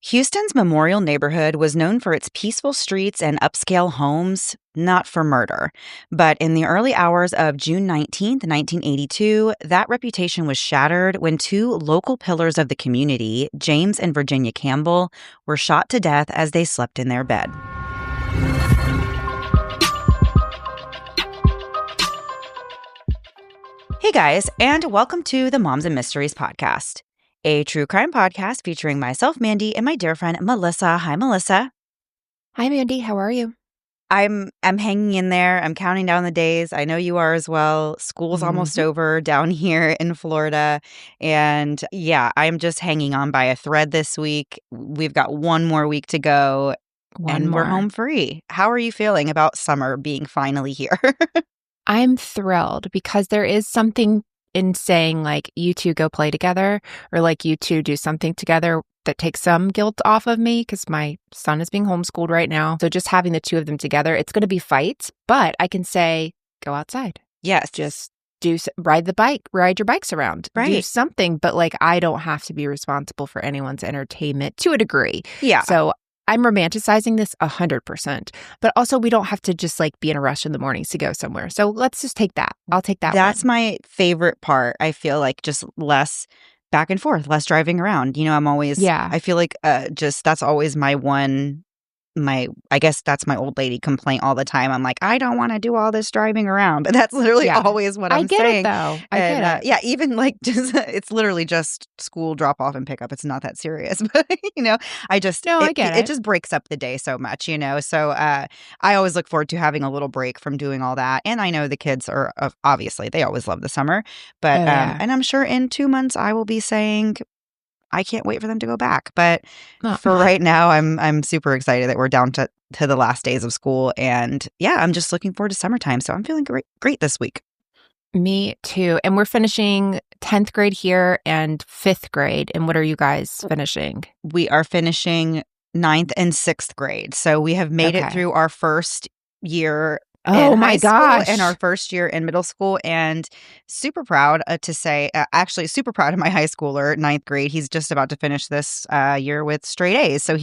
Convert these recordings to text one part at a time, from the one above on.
Houston's Memorial neighborhood was known for its peaceful streets and upscale homes, not for murder. But in the early hours of June 19th, 1982, that reputation was shattered when two local pillars of the community, James and Virginia Campbell, were shot to death as they slept in their bed. Hey guys, and welcome to the Moms and Mysteries podcast, a true crime podcast featuring myself, Mandy, and my dear friend, Melissa. Hi, Melissa. Hi, Mandy. How are you? I'm hanging in there. I'm counting down the days. I know you are as well. School's almost over down here in Florida. And yeah, I'm just hanging on by a thread this week. We've got one more week to go and we're home free. How are you feeling about summer being finally here? I'm thrilled because there is something in saying like you two go play together or like you two do something together that takes some guilt off of me because my son is being homeschooled right now. So just having the two of them together, it's going to be fights, but I can say go outside. Yes. Just ride your bikes around. Right. Do something, but like I don't have to be responsible for anyone's entertainment to a degree. Yeah. So I'm romanticizing this 100%, but also we don't have to just like be in a rush in the mornings to go somewhere. So let's just take that. I'll take that. That's my favorite part. I feel like just less back and forth, less driving around. You know, I'm always, I feel like just that's always I guess that's my old lady complaint all the time. I'm like, I don't want to do all this driving around, but that's literally always what I'm saying. I get it though. I get it. Yeah, even like just it's literally just school drop off and pick up. It's not that serious, but you know, I get it. It just breaks up the day so much, you know. So I always look forward to having a little break from doing all that. And I know the kids are obviously they always love the summer, but and I'm sure in 2 months I will be saying, I can't wait for them to go back. But for right now, I'm super excited that we're down to the last days of school. And yeah, I'm just looking forward to summertime. So I'm feeling great this week. Me too. And we're finishing 10th grade here and 5th grade. And what are you guys finishing? We are finishing 9th and 6th grade. So we have made it through our first year. Oh my gosh. And our first year in middle school, and super proud to say, actually super proud of my high schooler, 9th grade. He's just about to finish this year with straight A's. So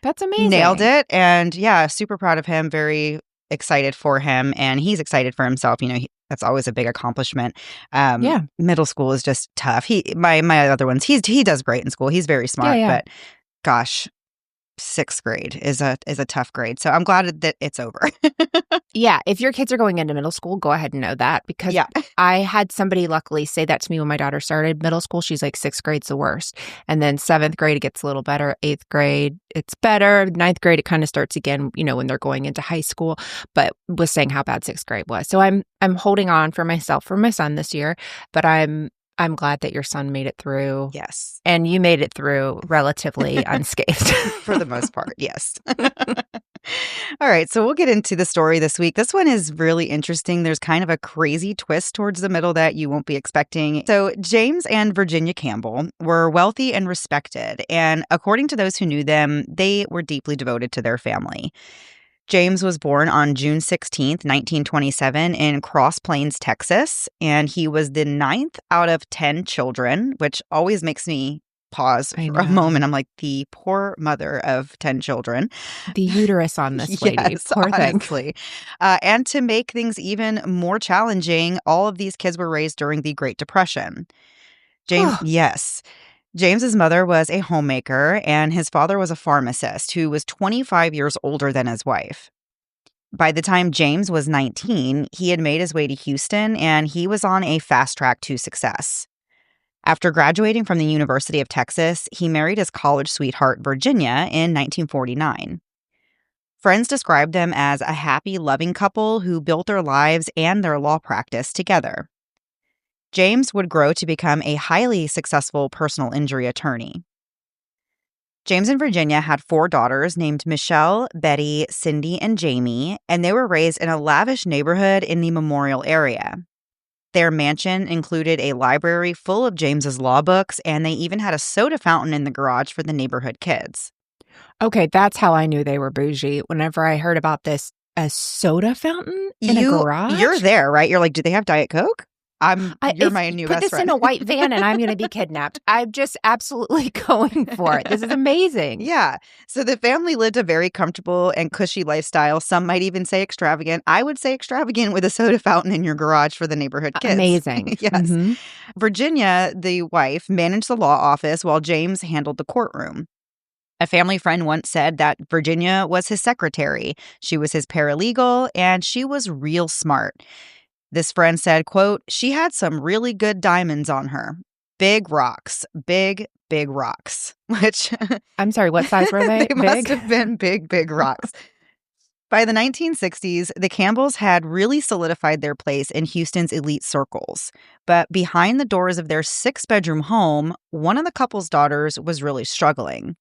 that's amazing. Nailed it. And yeah, super proud of him. Very excited for him. And he's excited for himself. You know, that's always a big accomplishment. Middle school is just tough. My other ones, he does great in school. He's very smart, but gosh, 6th grade is a tough grade. So I'm glad that it's over. Yeah. If your kids are going into middle school, go ahead and know that because I had somebody luckily say that to me when my daughter started middle school. She's like 6th grade's the worst. And then 7th grade, it gets a little better. 8th grade, it's better. 9th grade, it kind of starts again, you know, when they're going into high school, but was saying how bad 6th grade was. So I'm holding on for myself, for my son this year, but I'm glad that your son made it through. Yes. And you made it through relatively unscathed. For the most part, yes. All right, so we'll get into the story this week. This one is really interesting. There's kind of a crazy twist towards the middle that you won't be expecting. So James and Virginia Campbell were wealthy and respected, and according to those who knew them, they were deeply devoted to their family. James was born on June 16th, 1927 in Cross Plains, Texas, and he was the 9th out of 10 children, which always makes me pause for a moment. I'm like, the poor mother of 10 children. The uterus on this lady. Yes, poor honestly. Thing. And to make things even more challenging, all of these kids were raised during the Great Depression. James's mother was a homemaker, and his father was a pharmacist who was 25 years older than his wife. By the time James was 19, he had made his way to Houston, and he was on a fast track to success. After graduating from the University of Texas, he married his college sweetheart, Virginia, in 1949. Friends described them as a happy, loving couple who built their lives and their law practice together. James would grow to become a highly successful personal injury attorney. James and Virginia had 4 daughters named Michelle, Betty, Cindy, and Jamie, and they were raised in a lavish neighborhood in the Memorial area. Their mansion included a library full of James's law books, and they even had a soda fountain in the garage for the neighborhood kids. Okay, that's how I knew they were bougie. Whenever I heard about this, a soda fountain in a garage? You're there, right? You're like, do they have Diet Coke? You're my new best friend. Put this in a white van and I'm going to be kidnapped. I'm just absolutely going for it. This is amazing. Yeah. So the family lived a very comfortable and cushy lifestyle. Some might even say extravagant. I would say extravagant with a soda fountain in your garage for the neighborhood kids. Amazing. Yes. Mm-hmm. Virginia, the wife, managed the law office while James handled the courtroom. A family friend once said that Virginia was his secretary. She was his paralegal, and she was real smart. This friend said, quote, "She had some really good diamonds on her. Big rocks. Big rocks." Which... I'm sorry, what size were they? They must have been big rocks. By the 1960s, the Campbells had really solidified their place in Houston's elite circles. But behind the doors of their 6-bedroom home, one of the couple's daughters was really struggling.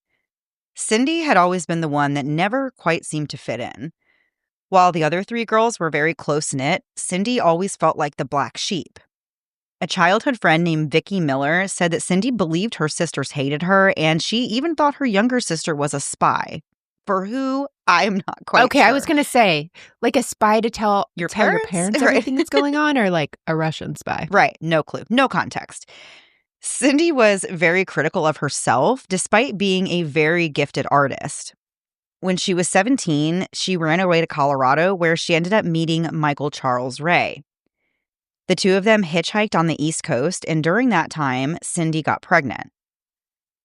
Cindy had always been the one that never quite seemed to fit in. While the other 3 girls were very close-knit, Cindy always felt like the black sheep. A childhood friend named Vicki Miller said that Cindy believed her sisters hated her, and she even thought her younger sister was a spy. For who? I'm not quite sure. I was going to say, like a spy to tell your parents right. Everything that's going on, or like a Russian spy? Right. No clue. No context. Cindy was very critical of herself, despite being a very gifted artist. When she was 17, she ran away to Colorado, where she ended up meeting Michael Charles Ray. The 2 of them hitchhiked on the East Coast, and during that time, Cindy got pregnant.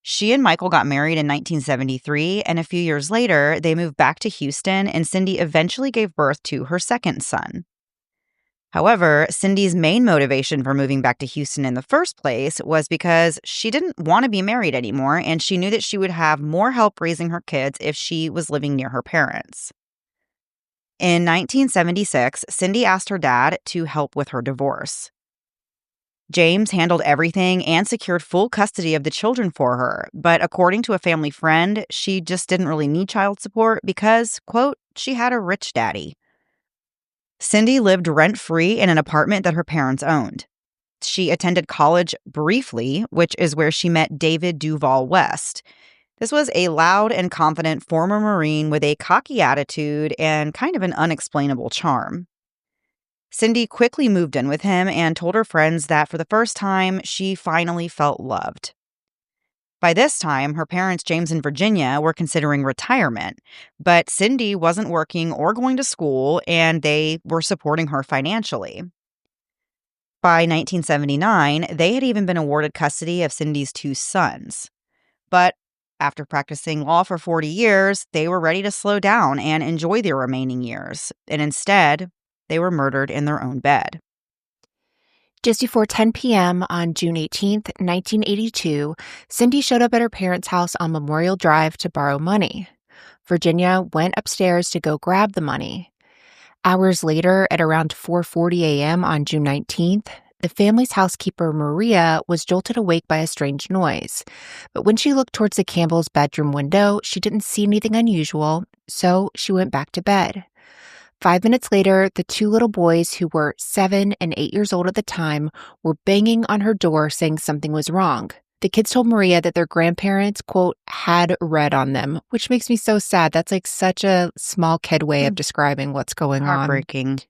She and Michael got married in 1973, and a few years later, they moved back to Houston, and Cindy eventually gave birth to her second son. However, Cindy's main motivation for moving back to Houston in the first place was because she didn't want to be married anymore, and she knew that she would have more help raising her kids if she was living near her parents. In 1976, Cindy asked her dad to help with her divorce. James handled everything and secured full custody of the children for her, but according to a family friend, she just didn't really need child support because, quote, she had a rich daddy. Cindy lived rent-free in an apartment that her parents owned. She attended college briefly, which is where she met David Duval West. This was a loud and confident former Marine with a cocky attitude and kind of an unexplainable charm. Cindy quickly moved in with him and told her friends that for the first time, she finally felt loved. By this time, her parents, James and Virginia, were considering retirement, but Cindy wasn't working or going to school, and they were supporting her financially. By 1979, they had even been awarded custody of Cindy's 2 sons. But after practicing law for 40 years, they were ready to slow down and enjoy their remaining years, and instead, they were murdered in their own bed. Just before 10 p.m. on June 18th, 1982, Cindy showed up at her parents' house on Memorial Drive to borrow money. Virginia went upstairs to go grab the money. Hours later, at around 4:40 a.m. on June 19th, the family's housekeeper, Maria, was jolted awake by a strange noise. But when she looked towards the Campbell's bedroom window, she didn't see anything unusual, so she went back to bed. 5 minutes later, the 2 little boys, who were 7 and 8 years old at the time, were banging on her door saying something was wrong. The kids told Maria that their grandparents, quote, had red on them, which makes me so sad. That's like such a small kid way of describing what's going on. Heartbreaking.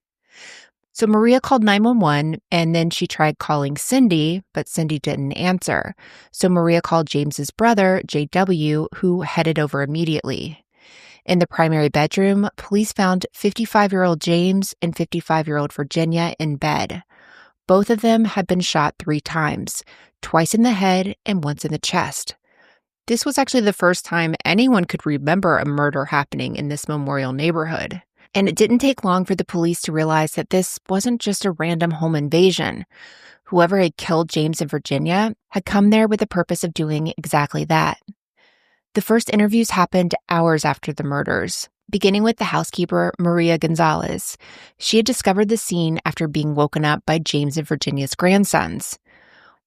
So Maria called 911, and then she tried calling Cindy, but Cindy didn't answer. So Maria called James's brother, JW, who headed over immediately. In the primary bedroom, police found 55-year-old James and 55-year-old Virginia in bed. Both of them had been shot 3 times, twice in the head and once in the chest. This was actually the first time anyone could remember a murder happening in this Memorial neighborhood. And it didn't take long for the police to realize that this wasn't just a random home invasion. Whoever had killed James and Virginia had come there with the purpose of doing exactly that. The first interviews happened hours after the murders, beginning with the housekeeper, Maria Gonzalez. She had discovered the scene after being woken up by James and Virginia's grandsons.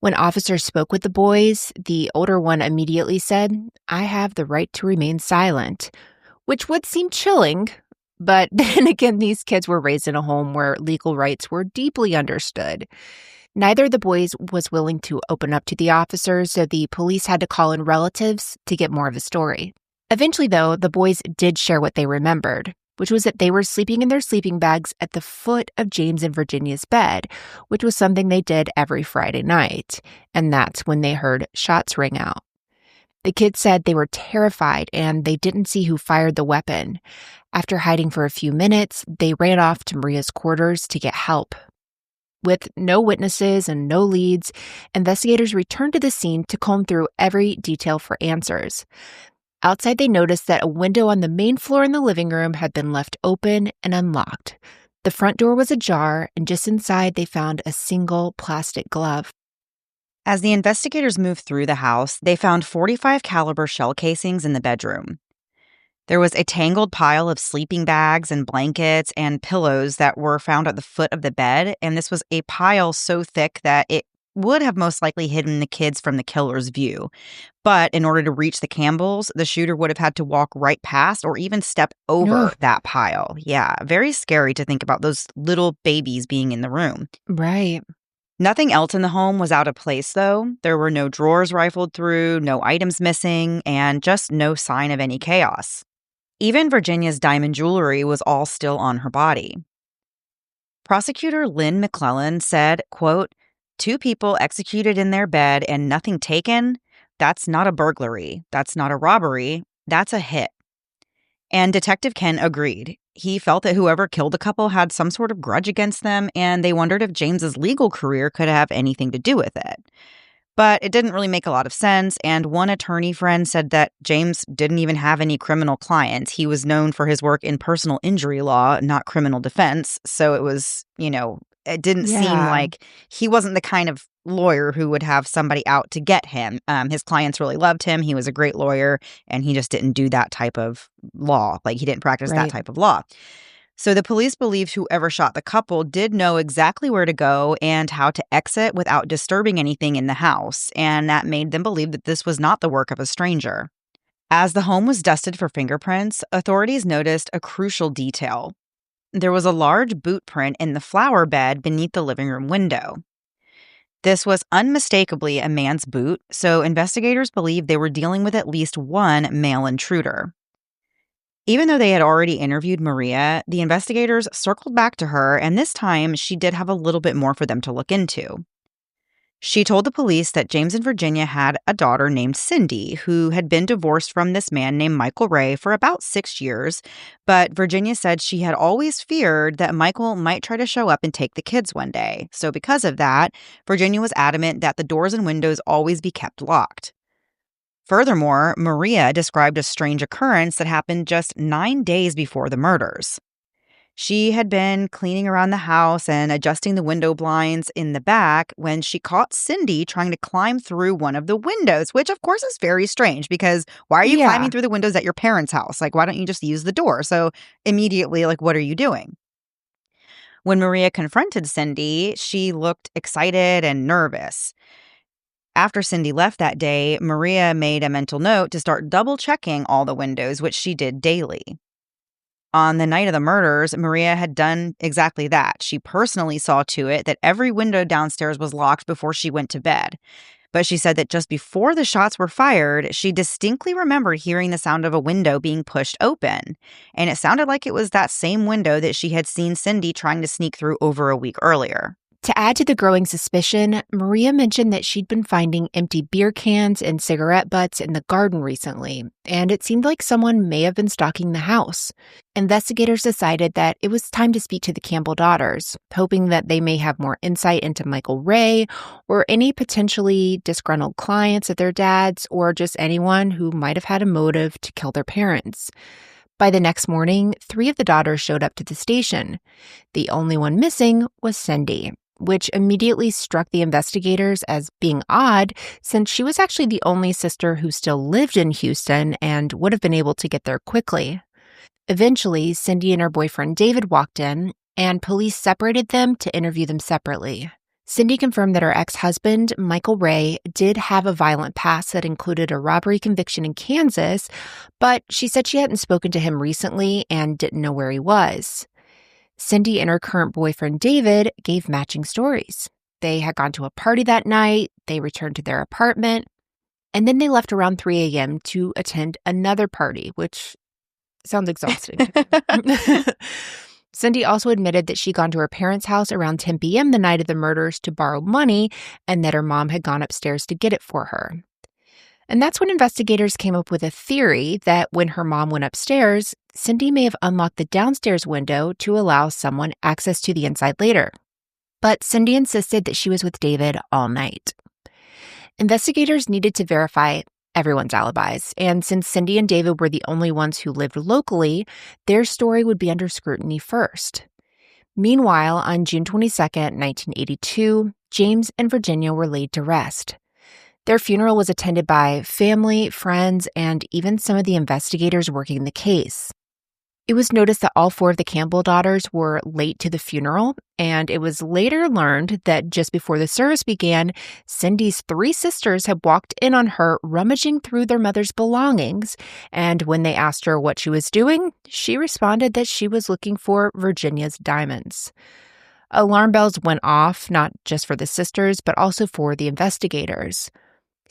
When officers spoke with the boys, the older one immediately said, "I have the right to remain silent," which would seem chilling. But then again, these kids were raised in a home where legal rights were deeply understood. Neither of the boys was willing to open up to the officers, so the police had to call in relatives to get more of the story. Eventually, though, the boys did share what they remembered. which was that they were sleeping in their sleeping bags at the foot of James and Virginia's bed, which was something they did every Friday night. And that's when they heard shots ring out. The kids said they were terrified and they didn't see who fired the weapon. After hiding for a few minutes, they ran off to Maria's quarters to get help. With no witnesses and no leads, investigators returned to the scene to comb through every detail for answers. Outside, they noticed that a window on the main floor in the living room had been left open and unlocked. The front door was ajar, and just inside, they found a single plastic glove. As the investigators moved through the house, they found .45 caliber shell casings in the bedroom. There was a tangled pile of sleeping bags and blankets and pillows that were found at the foot of the bed, and this was a pile so thick that it would have most likely hidden the kids from the killer's view. But in order to reach the Campbells, the shooter would have had to walk right past or even step over that pile. Yeah, very scary to think about those little babies being in the room. Right. Nothing else in the home was out of place, though. There were no drawers rifled through, no items missing, and just no sign of any chaos. Even Virginia's diamond jewelry was all still on her body. Prosecutor Lynn McClellan said, quote, "2 people executed in their bed and nothing taken? That's not a burglary. That's not a robbery. That's a hit." And Detective Ken agreed. He felt that whoever killed the couple had some sort of grudge against them, and they wondered if James's legal career could have anything to do with it. But it didn't really make a lot of sense, and one attorney friend said that James didn't even have any criminal clients. He was known for his work in personal injury law, not criminal defense, so it was, it didn't seem like he wasn't the kind of lawyer who would have somebody out to get him. His clients really loved him. He was a great lawyer, and he just didn't do that type of law. Like, he didn't practice that type of law. So the police believed whoever shot the couple did know exactly where to go and how to exit without disturbing anything in the house, and that made them believe that this was not the work of a stranger. As the home was dusted for fingerprints, authorities noticed a crucial detail. There was a large boot print in the flower bed beneath the living room window. This was unmistakably a man's boot, so investigators believed they were dealing with at least one male intruder. Even though they had already interviewed Maria, the investigators circled back to her, and this time she did have a little bit more for them to look into. She told the police that James and Virginia had a daughter named Cindy, who had been divorced from this man named Michael Ray for about 6 years, but Virginia said she had always feared that Michael might try to show up and take the kids one day. So because of that, Virginia was adamant that the doors and windows always be kept locked. Furthermore, Maria described a strange occurrence that happened just 9 days before the murders. She had been cleaning around the house and adjusting the window blinds in the back when she caught Cindy trying to climb through one of the windows, which of course is very strange because why are you climbing through the windows at your parents' house? Like, why don't you just use the door? So immediately, what are you doing? When Maria confronted Cindy, she looked excited and nervous. After Cindy left that day, Maria made a mental note to start double-checking all the windows, which she did daily. On the night of the murders, Maria had done exactly that. She personally saw to it that every window downstairs was locked before she went to bed. But she said that just before the shots were fired, she distinctly remembered hearing the sound of a window being pushed open. And it sounded like it was that same window that she had seen Cindy trying to sneak through over a week earlier. To add to the growing suspicion, Maria mentioned that she'd been finding empty beer cans and cigarette butts in the garden recently, and it seemed like someone may have been stalking the house. Investigators decided that it was time to speak to the Campbell daughters, hoping that they may have more insight into Michael Ray or any potentially disgruntled clients of their dad's or just anyone who might have had a motive to kill their parents. By the next morning, 3 of the daughters showed up to the station. The only one missing was Cindy, which immediately struck the investigators as being odd since she was actually the only sister who still lived in Houston and would have been able to get there quickly. Eventually, Cindy and her boyfriend David walked in, and police separated them to interview them separately. Cindy confirmed that her ex-husband, Michael Ray, did have a violent past that included a robbery conviction in Kansas, but she said she hadn't spoken to him recently and didn't know where he was. Cindy and her current boyfriend, David, gave matching stories. They had gone to a party that night, they returned to their apartment, and then they left around 3 a.m. to attend another party, which Sounds exhausting. Cindy also admitted that she'd gone to her parents' house around 10 p.m. the night of the murders to borrow money and that her mom had gone upstairs to get it for her. And that's when investigators came up with a theory that when her mom went upstairs, Cindy may have unlocked the downstairs window to allow someone access to the inside later. But Cindy insisted that she was with David all night. Investigators needed to verify everyone's alibis, and since Cindy and David were the only ones who lived locally, their story would be under scrutiny first. Meanwhile, on June 22, 1982, James and Virginia were laid to rest. Their funeral was attended by family, friends, and even some of the investigators working the case. It was noticed that all 4 of the Campbell daughters were late to the funeral, and it was later learned that just before the service began, Cindy's 3 sisters had walked in on her rummaging through their mother's belongings, and when they asked her what she was doing, she responded that she was looking for Virginia's diamonds. Alarm bells went off, not just for the sisters, but also for the investigators.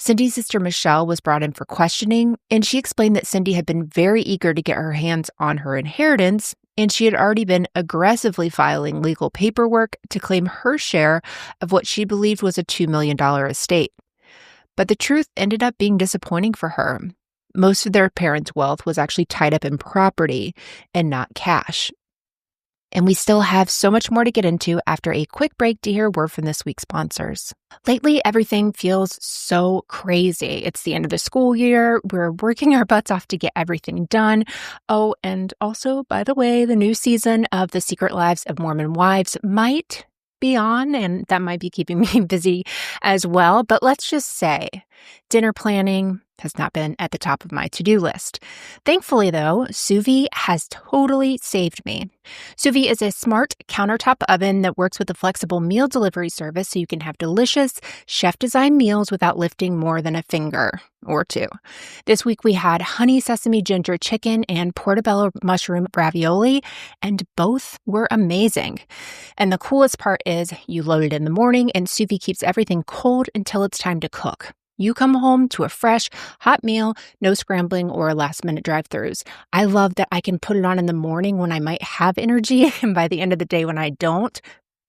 Cindy's sister Michelle was brought in for questioning, and she explained that Cindy had been very eager to get her hands on her inheritance, and she had already been aggressively filing legal paperwork to claim her share of what she believed was a $2 million estate. But the truth ended up being disappointing for her. Most of their parents' wealth was actually tied up in property and not cash. And we still have so much more to get into after a quick break to hear a word from this week's sponsors. Lately, everything feels so crazy. It's the end of the school year. We're working our butts off to get everything done. Oh, and also, by the way, the new season of The Secret Lives of Mormon Wives might be on, and that might be keeping me busy as well. But let's just say dinner planning has not been at the top of my to-do list. Thankfully, though, Sous Vide has totally saved me. Sous Vide is a smart countertop oven that works with a flexible meal delivery service so you can have delicious, chef-designed meals without lifting more than a finger or 2. This week, we had honey sesame ginger chicken and portobello mushroom ravioli, and both were amazing. And the coolest part is you load it in the morning, and Sous Vide keeps everything cold until it's time to cook. You come home to a fresh, hot meal, no scrambling or last-minute drive-thrus. I love that I can put it on in the morning when I might have energy, and by the end of the day when I don't,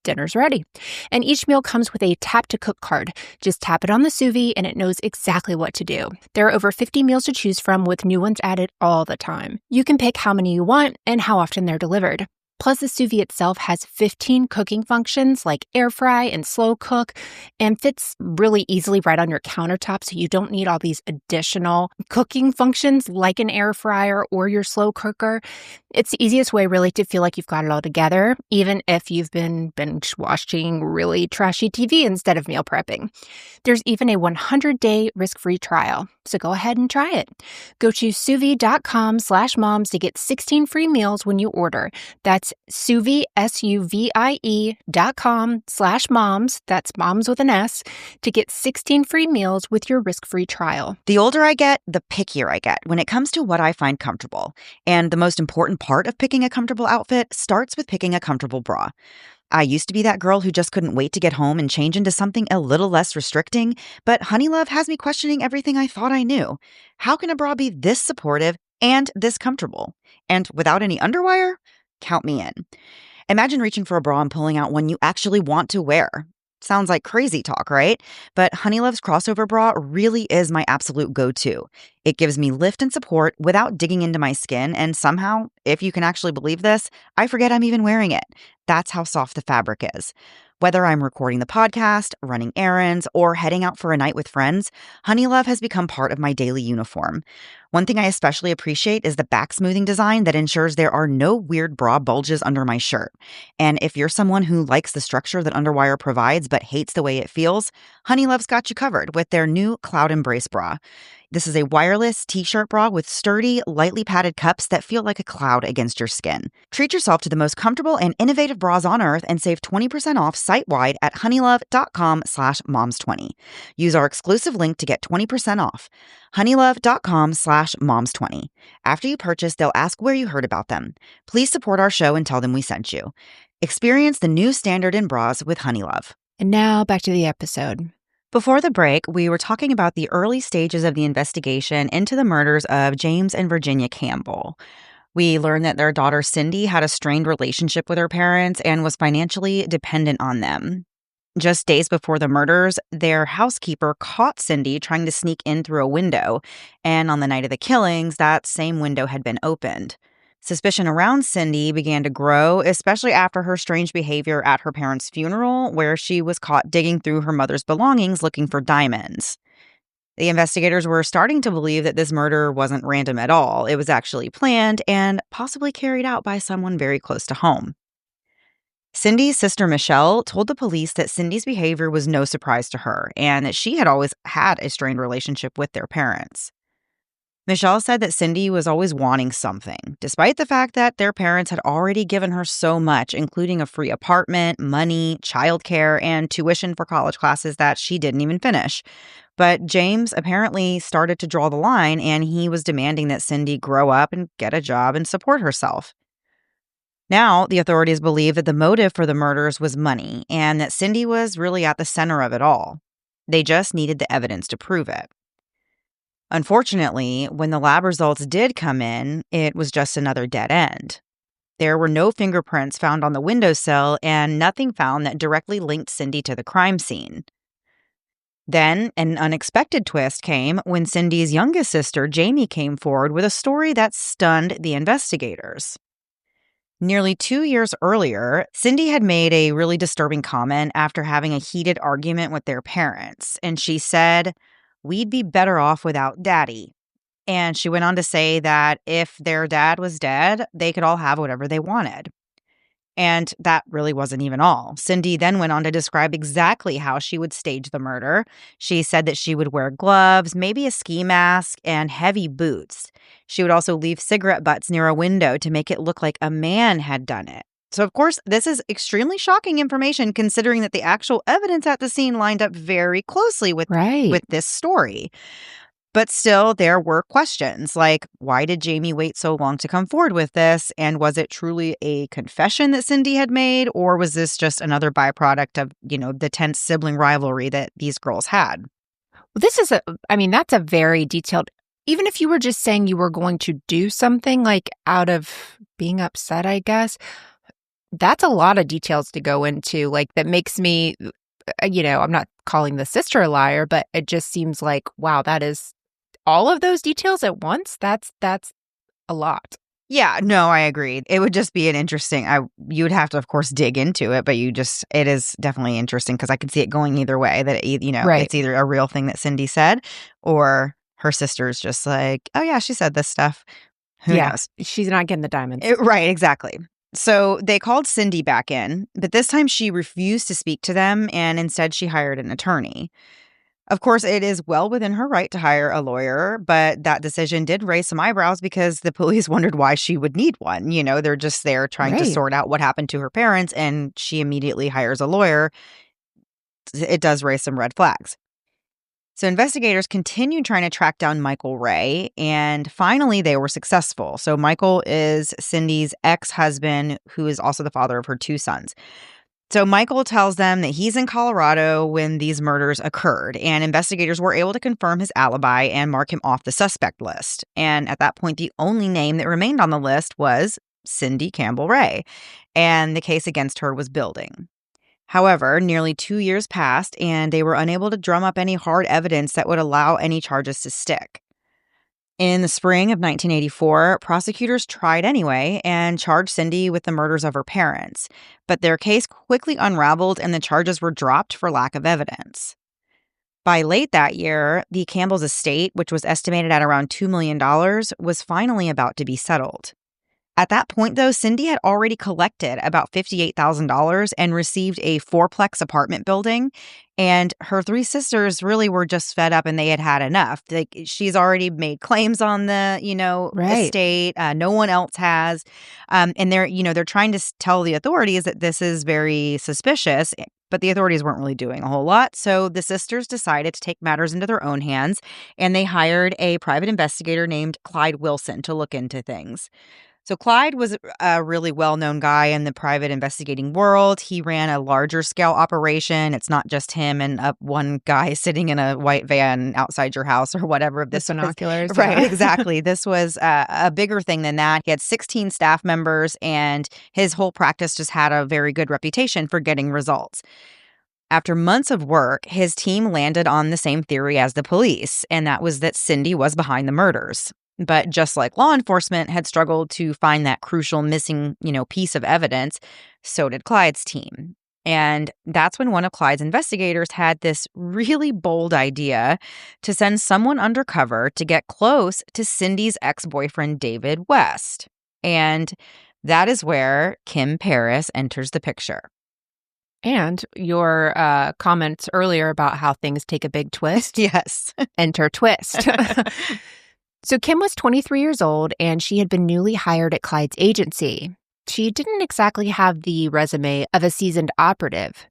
dinner's ready. And each meal comes with a tap-to-cook card. Just tap it on the Sous Vide and it knows exactly what to do. There are over 50 meals to choose from with new ones added all the time. You can pick how many you want and how often they're delivered. Plus, the Sous Vide itself has 15 cooking functions like air fry and slow cook and fits really easily right on your countertop, so you don't need all these additional cooking functions like an air fryer or your slow cooker. It's the easiest way really to feel like you've got it all together, even if you've been binge watching really trashy TV instead of meal prepping. There's even a 100-day risk-free trial, so go ahead and try it. Go to sousvide.com/moms to get 16 free meals when you order. That's Souvie, SUVIE.com/moms, that's moms with an S, to get 16 free meals with your risk-free trial. The older I get, the pickier I get when it comes to what I find comfortable. And the most important part of picking a comfortable outfit starts with picking a comfortable bra. I used to be that girl who just couldn't wait to get home and change into something a little less restricting, but Honeylove has me questioning everything I thought I knew. How can a bra be this supportive and this comfortable? And without any underwire? Count me in. Imagine reaching for a bra and pulling out one you actually want to wear. Sounds like crazy talk, right? But Honeylove's crossover bra really is my absolute go-to. It gives me lift and support without digging into my skin, and somehow, if you can actually believe this, I forget I'm even wearing it. That's how soft the fabric is. Whether I'm recording the podcast, running errands, or heading out for a night with friends, Honeylove has become part of my daily uniform. One thing I especially appreciate is the back smoothing design that ensures there are no weird bra bulges under my shirt. And if you're someone who likes the structure that Underwire provides but hates the way it feels, Honeylove's got you covered with their new Cloud Embrace bra. This is a wireless t-shirt bra with sturdy, lightly padded cups that feel like a cloud against your skin. Treat yourself to the most comfortable and innovative bras on earth and save 20% off site-wide at honeylove.com/moms20. Use our exclusive link to get 20% off. honeylove.com/moms20. After you purchase, they'll ask where you heard about them. Please support our show and tell them we sent you. Experience the new standard in bras with Honeylove. And now back to the episode. Before the break, we were talking about the early stages of the investigation into the murders of James and Virginia Campbell. We learn that their daughter Cindy had a strained relationship with her parents and was financially dependent on them. Just days before the murders, their housekeeper caught Cindy trying to sneak in through a window, and on the night of the killings, that same window had been opened. Suspicion around Cindy began to grow, especially after her strange behavior at her parents' funeral, where she was caught digging through her mother's belongings looking for diamonds. The investigators were starting to believe that this murder wasn't random at all. It was actually planned and possibly carried out by someone very close to home. Cindy's sister Michelle told the police that Cindy's behavior was no surprise to her and that she had always had a strained relationship with their parents. Michelle said that Cindy was always wanting something, despite the fact that their parents had already given her so much, including a free apartment, money, childcare, and tuition for college classes that she didn't even finish. But James apparently started to draw the line, and he was demanding that Cindy grow up and get a job and support herself. Now, the authorities believe that the motive for the murders was money and that Cindy was really at the center of it all. They just needed the evidence to prove it. Unfortunately, when the lab results did come in, it was just another dead end. There were no fingerprints found on the windowsill and nothing found that directly linked Cindy to the crime scene. Then, an unexpected twist came when Cindy's youngest sister, Jamie, came forward with a story that stunned the investigators. Nearly 2 years earlier, Cindy had made a really disturbing comment after having a heated argument with their parents, and she said, "We'd be better off without Daddy." And she went on to say that if their dad was dead, they could all have whatever they wanted. And that really wasn't even all. Cindy then went on to describe exactly how she would stage the murder. She said that she would wear gloves, maybe a ski mask, and heavy boots. She would also leave cigarette butts near a window to make it look like a man had done it. So, of course, this is extremely shocking information considering that the actual evidence at the scene lined up very closely with this story. But still, there were questions like, why did Jamie wait so long to come forward with this? And was it truly a confession that Cindy had made? Or was this just another byproduct of, the tense sibling rivalry that these girls had? Well, that's a very detailed, even if you were just saying you were going to do something like out of being upset, I guess, that's a lot of details to go into. Like that makes me, I'm not calling the sister a liar, but it just seems like, wow, that is all of those details at once. That's a lot. Yeah, no, I agree. It would just be an interesting, you would have to, of course, dig into it, but it is definitely interesting because I could see it going either way, that, Right. It's either a real thing that Cindy said or her sister's just like, oh yeah, she said this stuff. Who knows? She's not getting the diamonds. Right, exactly. So they called Cindy back in, but this time she refused to speak to them and instead she hired an attorney. Of course, it is well within her right to hire a lawyer, but that decision did raise some eyebrows because the police wondered why she would need one. They're just there trying to sort out what happened to her parents, and she immediately hires a lawyer. It does raise some red flags. So investigators continued trying to track down Michael Ray, and finally they were successful. So Michael is Cindy's ex-husband, who is also the father of her 2 sons. So Michael tells them that he's in Colorado when these murders occurred, and investigators were able to confirm his alibi and mark him off the suspect list. And at that point, the only name that remained on the list was Cindy Campbell Ray, and the case against her was building. However, nearly 2 years passed, and they were unable to drum up any hard evidence that would allow any charges to stick. In the spring of 1984, prosecutors tried anyway and charged Cindy with the murders of her parents, but their case quickly unraveled and the charges were dropped for lack of evidence. By late that year, the Campbell's estate, which was estimated at around $2 million, was finally about to be settled. At that point, though, Cindy had already collected about $58,000 and received a 4-plex apartment building, and her 3 sisters really were just fed up and they had had enough. Like, she's already made claims on the, estate. No one else has. And they're trying to tell the authorities that this is very suspicious, but the authorities weren't really doing a whole lot. So the sisters decided to take matters into their own hands, and they hired a private investigator named Clyde Wilson to look into things. So Clyde was a really well-known guy in the private investigating world. He ran a larger scale operation. It's not just him and one guy sitting in a white van outside your house or whatever. With binoculars. Right, yeah. exactly. This was a bigger thing than that. He had 16 staff members, and his whole practice just had a very good reputation for getting results. After months of work, his team landed on the same theory as the police, and that was that Cindy was behind the murders. But just like law enforcement had struggled to find that crucial missing, piece of evidence, so did Clyde's team. And that's when one of Clyde's investigators had this really bold idea to send someone undercover to get close to Cindy's ex-boyfriend, David West. And that is where Kim Paris enters the picture. And your comments earlier about how things take a big twist. Yes. Enter twist. So Kim was 23 years old, and she had been newly hired at Clyde's agency. She didn't exactly have the resume of a seasoned operative.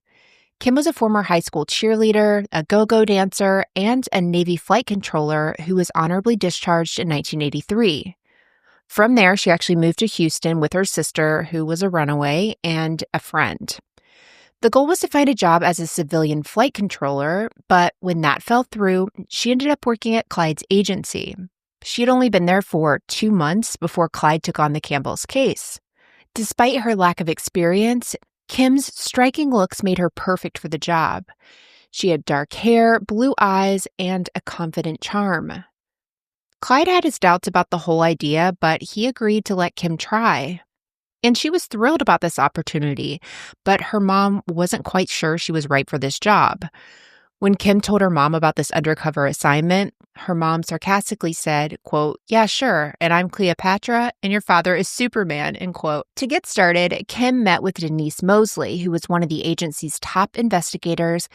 Kim was a former high school cheerleader, a go-go dancer, and a Navy flight controller who was honorably discharged in 1983. From there, she actually moved to Houston with her sister, who was a runaway, and a friend. The goal was to find a job as a civilian flight controller, but when that fell through, she ended up working at Clyde's agency. She had only been there for 2 months before Clyde took on the Campbell's case. Despite her lack of experience, Kim's striking looks made her perfect for the job. She had dark hair, blue eyes, and a confident charm. Clyde had his doubts about the whole idea, but he agreed to let Kim try. And she was thrilled about this opportunity, but her mom wasn't quite sure she was right for this job. When Kim told her mom about this undercover assignment, her mom sarcastically said, quote, "Yeah, sure, and I'm Cleopatra, and your father is Superman," end quote. To get started, Kim met with Denise Mosley, who was one of the agency's top investigators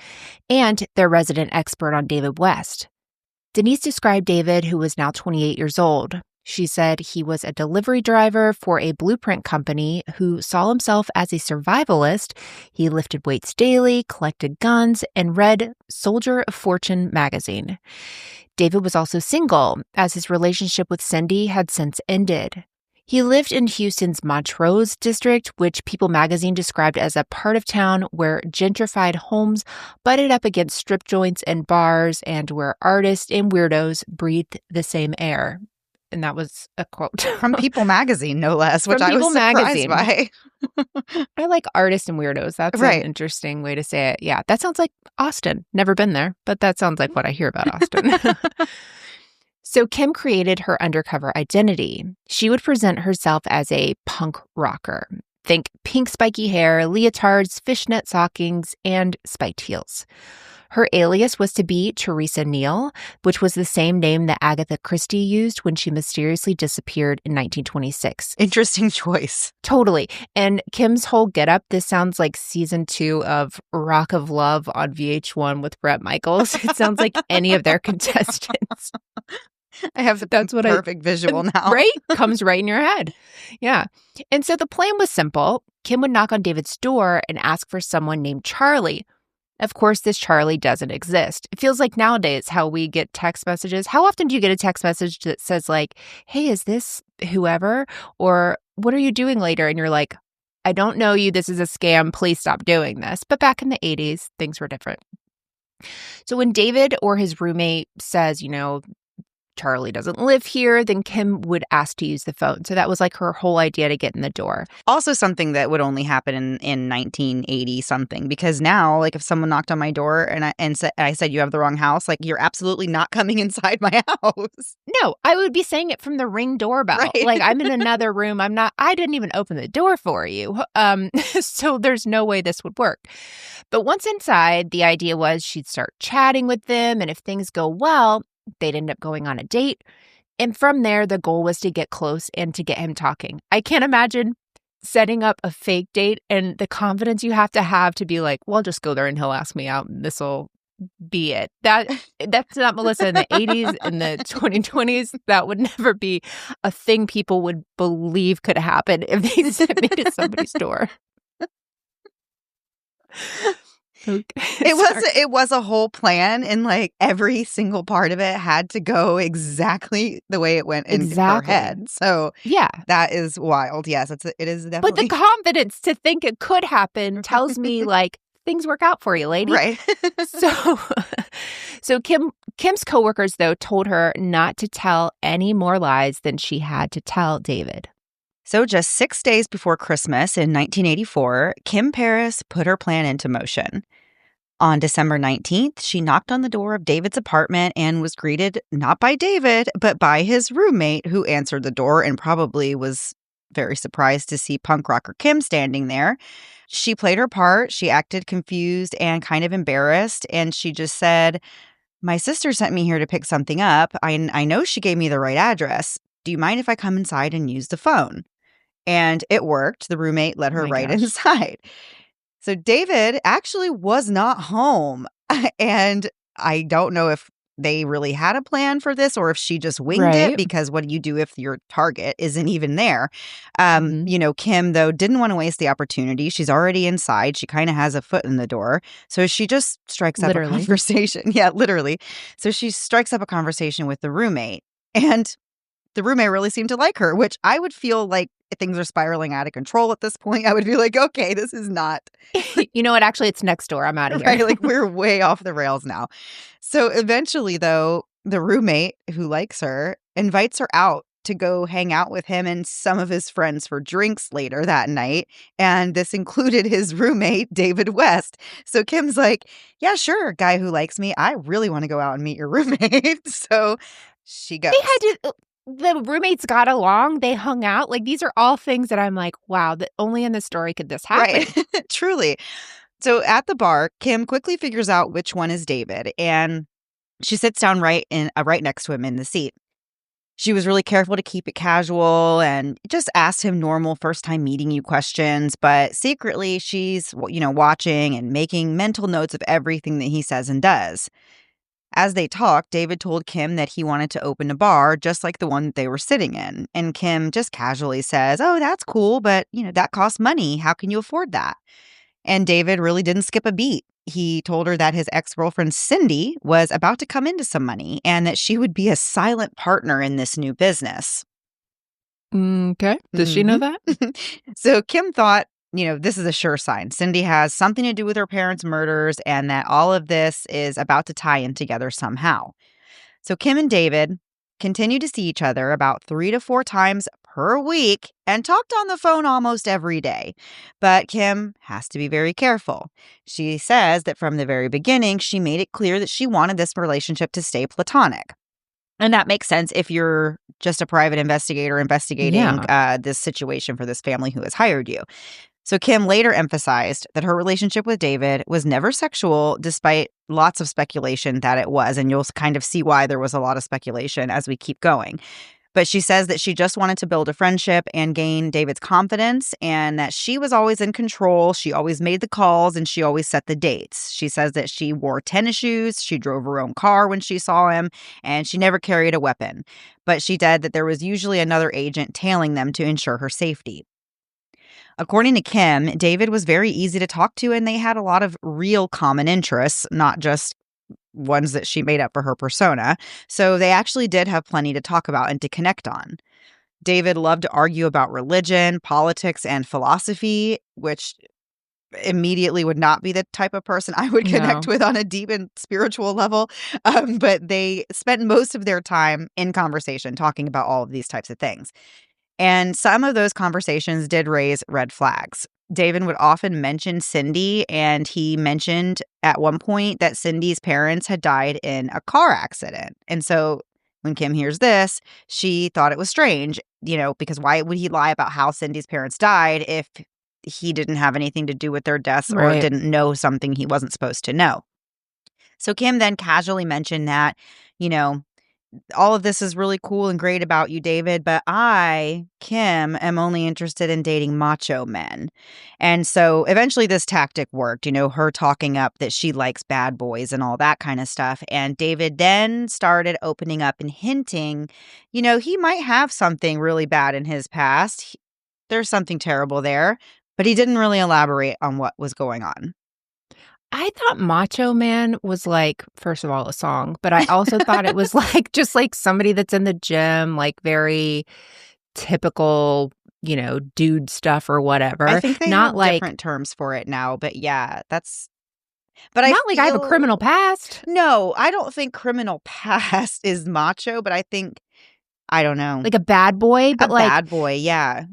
and their resident expert on David West. Denise described David, who was now 28 years old. She said he was a delivery driver for a blueprint company who saw himself as a survivalist. He lifted weights daily, collected guns, and read Soldier of Fortune magazine. David was also single, as his relationship with Cindy had since ended. He lived in Houston's Montrose district, which People magazine described as a part of town where gentrified homes butted up against strip joints and bars, and where artists and weirdos breathed the same air. And that was a quote. From People magazine, no less, which I was surprised by. I like artists and weirdos. That's right. An interesting way to say it. Yeah, that sounds like Austin. Never been there, but that sounds like what I hear about Austin. So Kim created her undercover identity. She would present herself as a punk rocker. Think pink spiky hair, leotards, fishnet stockings, and spiked heels. Her alias was to be Teresa Neal, which was the same name that Agatha Christie used when she mysteriously disappeared in 1926. Interesting choice. Totally. And Kim's whole getup, this sounds like season 2 of Rock of Love on VH1 with Bret Michaels. It sounds like any of their contestants. I have the perfect visual now. Right? Comes right in your head. Yeah. And so the plan was simple. Kim would knock on David's door and ask for someone named Charlie. Of course, this Charlie doesn't exist. It feels like nowadays how we get text messages. How often do you get a text message that says like, "Hey, is this whoever?" Or "What are you doing later?" And you're like, "I don't know you. This is a scam. Please stop doing this." But back in the 80s, things were different. So when David or his roommate says, Charlie doesn't live here, then Kim would ask to use the phone. So that was like her whole idea to get in the door. Also something that would only happen in 1980 something, because now, like if someone knocked on my door and I said you have the wrong house, like you're absolutely not coming inside my house. No, I would be saying it from the Ring doorbell. Right. Like I'm in another room. I didn't even open the door for you. So there's no way this would work. But once inside, the idea was she'd start chatting with them, and if things go well, they'd end up going on a date. And from there, the goal was to get close and to get him talking. I can't imagine setting up a fake date and the confidence you have to be like, well, I'll just go there and he'll ask me out and this will be it. That's not Melissa in the 80s. In the 2020s, that would never be a thing people would believe could happen if they sent me to somebody's door. Okay. It was a whole plan, and, like, every single part of it had to go exactly the way it went in her Exactly. head, so Yeah. that is wild. Yes, it is But the definitely confidence to think it could happen tells me, like, things work out for you, lady. right. So so Kim's coworkers, though, told her not to tell any more lies than she had to tell David. So just 6 days before Christmas in 1984, Kim Paris put her plan into motion. On December 19th, she knocked on the door of David's apartment and was greeted not by David, but by his roommate, who answered the door and probably was very surprised to see punk rocker Kim standing there. She played her part. She acted confused and kind of embarrassed. And she just said, "My sister sent me here to pick something up. I know she gave me the right address. Do you mind if I come inside and use the phone?" And it worked. The roommate let Oh her my right gosh. inside. So David actually was not home. And I don't know if they really had a plan for this or if she just winged it, Right. because what do you do if your target isn't even there? Mhm. Kim, though, didn't want to waste the opportunity. She's already inside. She kind of has a foot in the door. So she just strikes up a Literally. conversation. Yeah, literally. So she strikes up a conversation with the roommate. And the roommate really seemed to like her, which I would feel like things are spiraling out of control at this point. I would be like, okay, this is not You know what? Actually, it's next door. I'm outta here. right. Like, we're way off the rails now. So eventually, though, the roommate who likes her invites her out to go hang out with him and some of his friends for drinks later that night. And this included his roommate, David West. So Kim's like, yeah, sure, guy who likes me. I really want to go out and meet your roommate. So she They had goes. to the roommates got along, they hung out, like, these are all things that I'm like, "Wow, that only in this story could this happen." Right. Truly. So at the bar, Kim quickly figures out which one is David, and she sits down right next to him in the seat. She was really careful to keep it casual and just asked him normal first time meeting you questions, but secretly she's, watching and making mental notes of everything that he says and does. As they talked, David told Kim that he wanted to open a bar just like the one that they were sitting in. And Kim just casually says, "Oh, that's cool, but, that costs money. How can you afford that?" And David really didn't skip a beat. He told her that his ex-girlfriend Cindy was about to come into some money and that she would be a silent partner in this new business. Okay. Does she know Mhm. that? So Kim thought, this is a sure sign. Cindy has something to do with her parents' murders and that all of this is about to tie in together somehow. So Kim and David continued to see each other about 3 to 4 times per week and talked on the phone almost every day. But Kim has to be very careful. She says that from the very beginning, she made it clear that she wanted this relationship to stay platonic. And that makes sense if you're just a private investigator investigating Yeah. this situation for this family who has hired you. So Kim later emphasized that her relationship with David was never sexual, despite lots of speculation that it was. And you'll kind of see why there was a lot of speculation as we keep going. But she says that she just wanted to build a friendship and gain David's confidence, and that she was always in control. She always made the calls and she always set the dates. She says that she wore tennis shoes, she drove her own car when she saw him, and she never carried a weapon. But she said that there was usually another agent tailing them to ensure her safety. According to Kim, David was very easy to talk to, and they had a lot of real common interests, not just ones that she made up for her persona. So they actually did have plenty to talk about and to connect on. David loved to argue about religion, politics, and philosophy, which immediately would not be the type of person I would connect No. with on a deep and spiritual level. But they spent most of their time in conversation talking about all of these types of things. And some of those conversations did raise red flags. David would often mention Cindy, and he mentioned at one point that Cindy's parents had died in a car accident. And so when Kim hears this, she thought it was strange, because why would he lie about how Cindy's parents died if he didn't have anything to do with their deaths or Right. didn't know something he wasn't supposed to know? So Kim then casually mentioned that, you know, all of this is really cool and great about you, David, but I, Kim, am only interested in dating macho men. And so eventually this tactic worked, her talking up that she likes bad boys and all that kind of stuff. And David then started opening up and hinting, he might have something really bad in his past. There's something terrible there, but he didn't really elaborate on what was going on. I thought Macho Man was like, first of all, a song, but I also thought it was like just like somebody that's in the gym, like very typical, dude stuff or I whatever. think they Not have like different terms for it now, but yeah, but I not like I have a criminal feel past. no, I don't think criminal past is macho, but I think I don't know. Like a bad boy, A but like bad boy, yeah.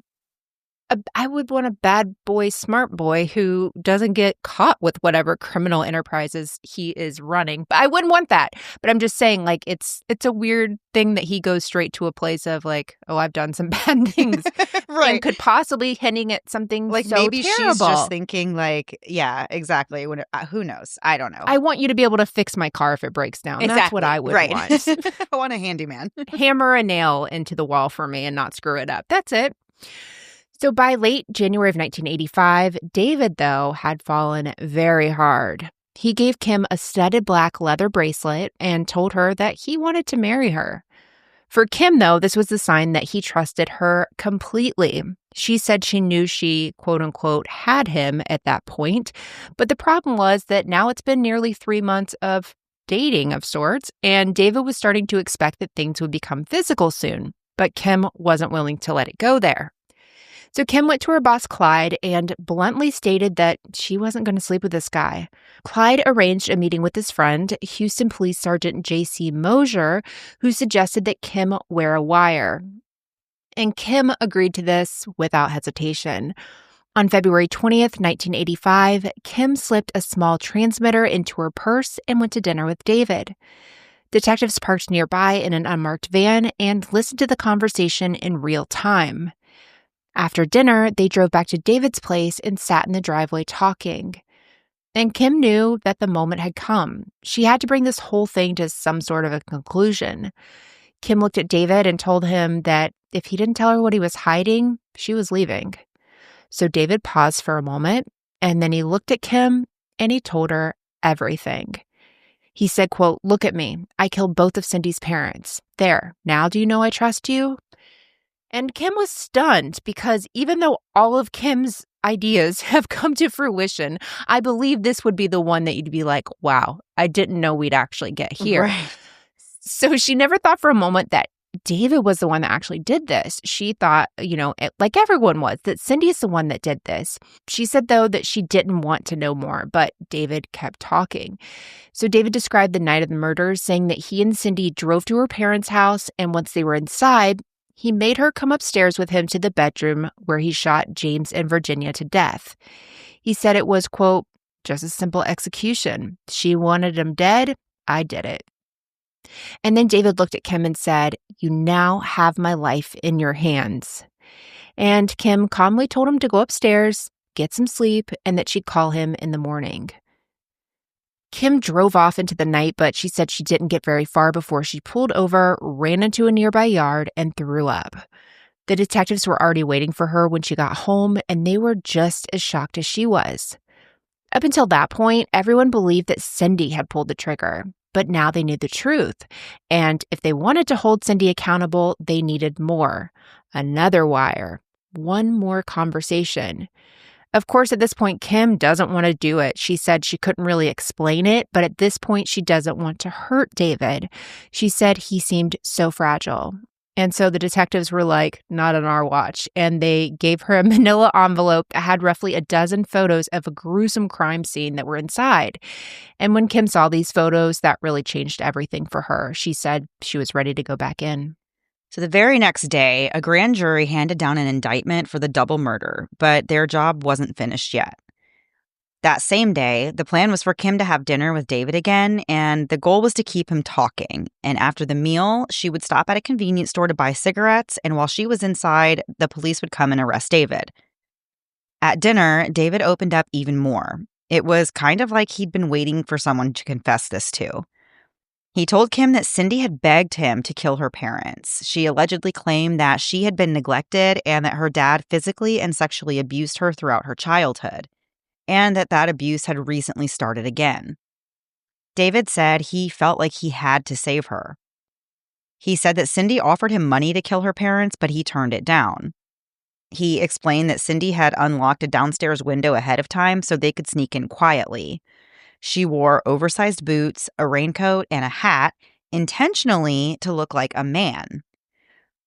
I would want a bad boy, smart boy who doesn't get caught with whatever criminal enterprises he is running. But I wouldn't want that. But I'm just saying, like, it's a weird thing that he goes straight to a place of like, oh, I've done some bad things, and Right. could possibly hinting at something Like, so maybe she's just terrible. thinking, like, yeah, exactly. Who knows? I don't know. I want you to be able to fix my car if it breaks down. That's what Exactly. I would Right. want. I want a handyman. Hammer a nail into the wall for me and not screw it up. That's it. So by late January of 1985, David, though, had fallen very hard. He gave Kim a studded black leather bracelet and told her that he wanted to marry her. For Kim, though, this was a sign that he trusted her completely. She said she knew she, quote unquote, had him at that point. But the problem was that now it's been nearly 3 months of dating of sorts, and David was starting to expect that things would become physical soon. But Kim wasn't willing to let it go there. So Kim went to her boss, Clyde, and bluntly stated that she wasn't going to sleep with this guy. Clyde arranged a meeting with his friend, Houston Police Sergeant J.C. Mosier, who suggested that Kim wear a wire. And Kim agreed to this without hesitation. On February 20th, 1985, Kim slipped a small transmitter into her purse and went to dinner with David. Detectives parked nearby in an unmarked van and listened to the conversation in real time. After dinner, they drove back to David's place and sat in the driveway talking. And Kim knew that the moment had come. She had to bring this whole thing to some sort of a conclusion. Kim looked at David and told him that if he didn't tell her what he was hiding, she was leaving. So David paused for a moment, and then he looked at Kim and he told her everything. He said, quote, "Look at me. I killed both of Cindy's parents. There. Now do you know I trust you?" And Kim was stunned because even though all of Kim's ideas have come to fruition, I believe this would be the one that you'd be like, wow, I didn't know we'd actually get here. Right. So she never thought for a moment that David was the one that actually did this. She thought, like everyone was, that Cindy's the one that did this. She said, though, that she didn't want to know more, but David kept talking. So David described the night of the murders, saying that he and Cindy drove to her parents' house, and once they were inside, he made her come upstairs with him to the bedroom where he shot James and Virginia to death. He said it was, quote, just a simple execution. She wanted him dead. I did it. And then David looked at Kim and said, "You now have my life in your hands." And Kim calmly told him to go upstairs, get some sleep, and that she'd call him in the morning. Kim drove off into the night, but she said she didn't get very far before she pulled over, ran into a nearby yard, and threw up. The detectives were already waiting for her when she got home, and they were just as shocked as she was. Up until that point, everyone believed that Cindy had pulled the trigger, but now they knew the truth. And if they wanted to hold Cindy accountable, they needed more. Another wire. One more conversation. Of course, at this point, Kim doesn't want to do it. She said she couldn't really explain it, but at this point, she doesn't want to hurt David. She said he seemed so fragile. And so the detectives were like, not on our watch. And they gave her a manila envelope that had roughly a dozen photos of a gruesome crime scene that were inside. And when Kim saw these photos, that really changed everything for her. She said she was ready to go back in. So the very next day, a grand jury handed down an indictment for the double murder, but their job wasn't finished yet. That same day, the plan was for Kim to have dinner with David again, and the goal was to keep him talking. And after the meal, she would stop at a convenience store to buy cigarettes, and while she was inside, the police would come and arrest David. At dinner, David opened up even more. It was kind of like he'd been waiting for someone to confess this to. He told Kim that Cindy had begged him to kill her parents. She allegedly claimed that she had been neglected and that her dad physically and sexually abused her throughout her childhood, and that abuse had recently started again. David said he felt like he had to save her. He said that Cindy offered him money to kill her parents, but he turned it down. He explained that Cindy had unlocked a downstairs window ahead of time so they could sneak in quietly. She wore oversized boots, a raincoat, and a hat, intentionally to look like a man.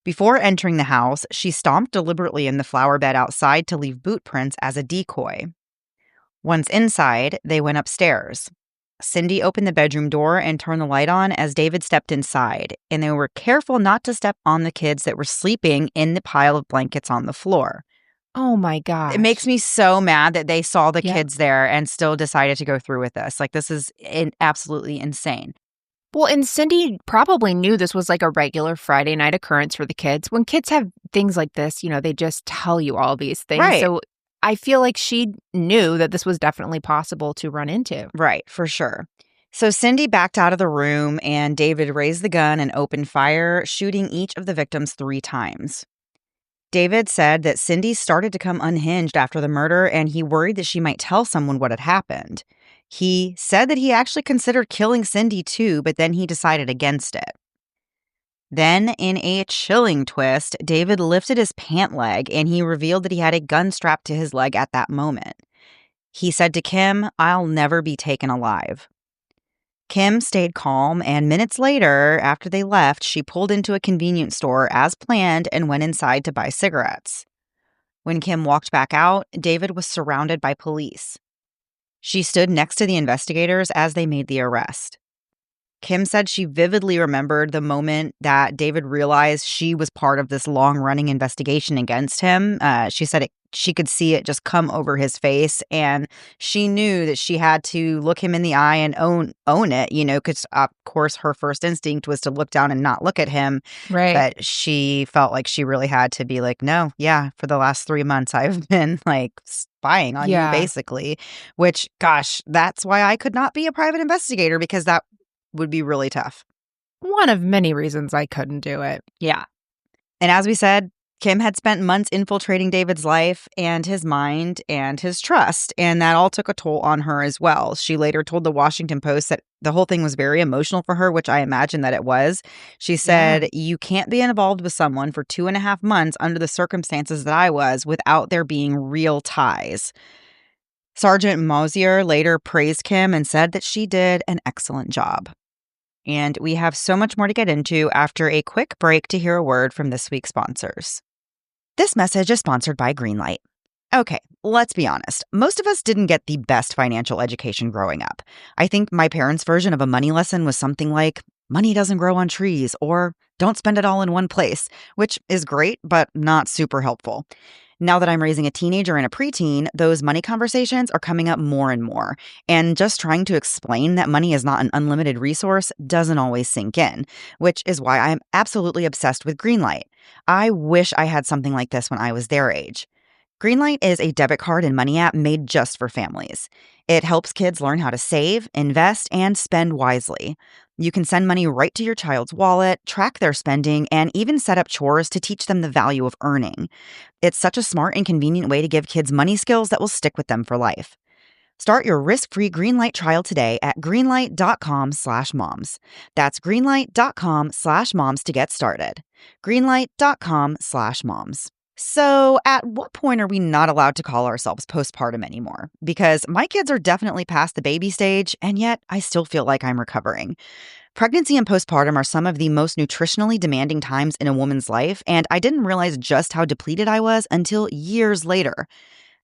Before entering the house, she stomped deliberately in the flower bed outside to leave boot prints as a decoy. Once inside, they went upstairs. Cindy opened the bedroom door and turned the light on as David stepped inside, and they were careful not to step on the kids that were sleeping in the pile of blankets on the floor. Oh my gosh. It makes me so mad that they saw the Yep. kids there and still decided to go through with this. Like, this is absolutely insane. Well, and Cindy probably knew this was like a regular Friday night occurrence for the kids. When kids have things like this, they just tell you all these things. Right. So I feel like she knew that this was definitely possible to run into. Right, for sure. So Cindy backed out of the room and David raised the gun and opened fire, shooting each of the victims 3 times. David said that Cindy started to come unhinged after the murder and he worried that she might tell someone what had happened. He said that he actually considered killing Cindy too, but then he decided against it. Then, in a chilling twist, David lifted his pant leg and he revealed that he had a gun strapped to his leg at that moment. He said to Kim, "I'll never be taken alive." Kim stayed calm, and minutes later, after they left, she pulled into a convenience store as planned and went inside to buy cigarettes. When Kim walked back out, David was surrounded by police. She stood next to the investigators as they made the arrest. Kim said she vividly remembered the moment that David realized she was part of this long-running investigation against him. She said she could see it just come over his face, and she knew that she had to look him in the eye and own it, because, of course, her first instinct was to look down and not look at him. Right. But she felt like she really had to be like, no, yeah, for the last 3 months, I've been, like, spying on you, basically. Which, gosh, that's why I could not be a private investigator, because that would be really tough. One of many reasons I couldn't do it. Yeah. And as we said, Kim had spent months infiltrating David's life and his mind and his trust, and that all took a toll on her as well. She later told the Washington Post that the whole thing was very emotional for her, which I imagine that it was. She said, "You can't be involved with someone for 2.5 months under the circumstances that I was without there being real ties." Sergeant Mosier later praised Kim and said that she did an excellent job. And we have so much more to get into after a quick break to hear a word from this week's sponsors. This message is sponsored by Greenlight. Okay, let's be honest. Most of us didn't get the best financial education growing up. I think my parents' version of a money lesson was something like, money doesn't grow on trees, or don't spend it all in one place, which is great, but not super helpful. Now that I'm raising a teenager and a preteen, those money conversations are coming up more and more. And just trying to explain that money is not an unlimited resource doesn't always sink in, which is why I'm absolutely obsessed with Greenlight. I wish I had something like this when I was their age. Greenlight is a debit card and money app made just for families. It helps kids learn how to save, invest, and spend wisely. You can send money right to your child's wallet, track their spending, and even set up chores to teach them the value of earning. It's such a smart and convenient way to give kids money skills that will stick with them for life. Start your risk-free Greenlight trial today at greenlight.com/moms. That's greenlight.com/moms to get started. Greenlight.com/moms. So, at what point are we not allowed to call ourselves postpartum anymore? Because my kids are definitely past the baby stage, and yet I still feel like I'm recovering. Pregnancy and postpartum are some of the most nutritionally demanding times in a woman's life, and I didn't realize just how depleted I was until years later.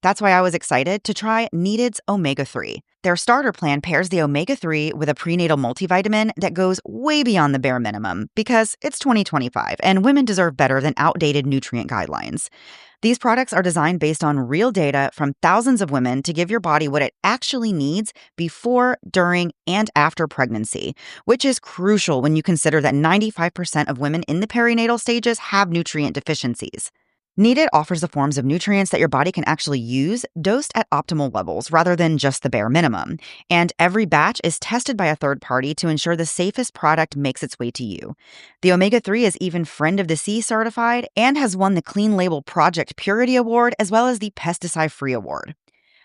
That's why I was excited to try Needed's Omega-3. Their starter plan pairs the Omega-3 with a prenatal multivitamin that goes way beyond the bare minimum, because it's 2025 and women deserve better than outdated nutrient guidelines. These products are designed based on real data from thousands of women to give your body what it actually needs before, during, and after pregnancy, which is crucial when you consider that 95% of women in the perinatal stages have nutrient deficiencies. Needed offers the forms of nutrients that your body can actually use, dosed at optimal levels rather than just the bare minimum. And every batch is tested by a third party to ensure the safest product makes its way to you. The Omega-3 is even Friend of the Sea certified and has won the Clean Label Project Purity Award as well as the Pesticide Free Award.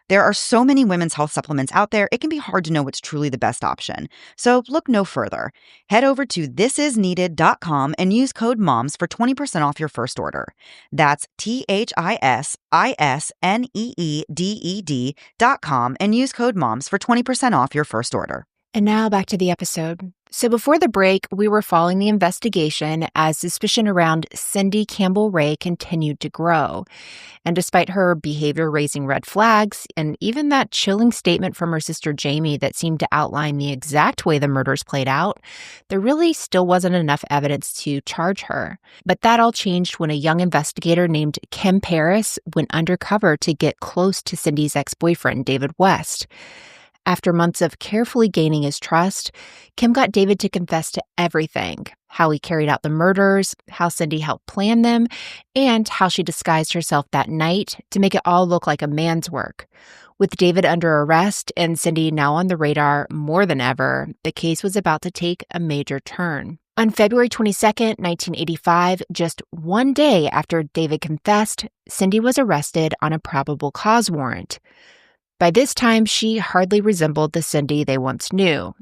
There are so many women's health supplements out there, it can be hard to know what's truly the best option. So look no further. Head over to thisisneeded.com and use code MOMS for 20% off your first order. That's THISISNEEDED.com and use code MOMS for 20% off your first order. And now back to the episode. So before the break, we were following the investigation as suspicion around Cindy Campbell Ray continued to grow. And despite her behavior raising red flags, and even that chilling statement from her sister Jamie that seemed to outline the exact way the murders played out, there really still wasn't enough evidence to charge her. But that all changed when a young investigator named Kim Paris went undercover to get close to Cindy's ex-boyfriend, David West. After months of carefully gaining his trust, Kim got David to confess to everything: how he carried out the murders, how Cindy helped plan them, and how she disguised herself that night to make it all look like a man's work. With David under arrest and Cindy now on the radar more than ever, the case was about to take a major turn. On February 22nd, 1985, just one day after David confessed, Cindy was arrested on a probable cause warrant. By this time, she hardly resembled the Cindy they once knew.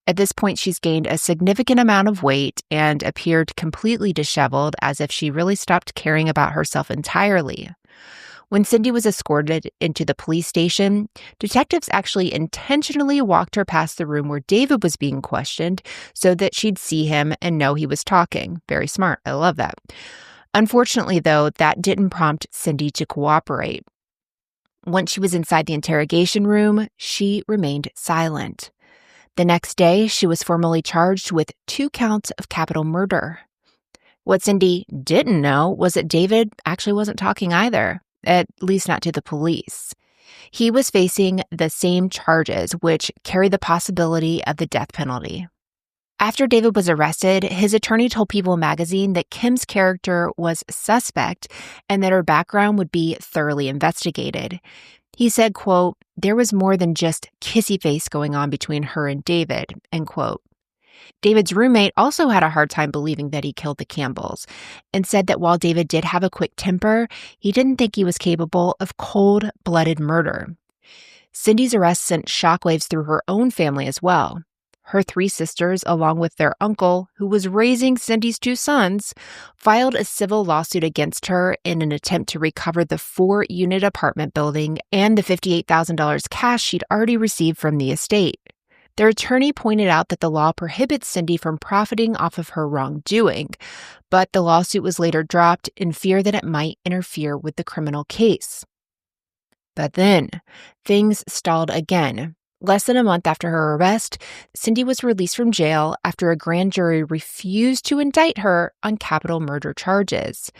At this point, she's gained a significant amount of weight and appeared completely disheveled, as if she really stopped caring about herself entirely. When Cindy was escorted into the police station, detectives actually intentionally walked her past the room where David was being questioned so that she'd see him and know he was talking. Very smart. I love that. Unfortunately, though, that didn't prompt Cindy to cooperate. Once she was inside the interrogation room, she remained silent. The next day, she was formally charged with 2 counts of capital murder. What Cindy didn't know was that David actually wasn't talking either, at least not to the police. He was facing the same charges, which carried the possibility of the death penalty. After David was arrested, his attorney told People magazine that Kim's character was suspect and that her background would be thoroughly investigated. He said, quote, "There was more than just kissy face going on between her and David," end quote. David's roommate also had a hard time believing that he killed the Campbells and said that while David did have a quick temper, he didn't think he was capable of cold-blooded murder. Cindy's arrest sent shockwaves through her own family as well. Her 3 sisters, along with their uncle, who was raising Cindy's 2 sons, filed a civil lawsuit against her in an attempt to recover the 4-unit apartment building and the $58,000 cash she'd already received from the estate. Their attorney pointed out that the law prohibits Cindy from profiting off of her wrongdoing, but the lawsuit was later dropped in fear that it might interfere with the criminal case. But then, things stalled again. Less than a month after her arrest, Cindy was released from jail after a grand jury refused to indict her on capital murder charges.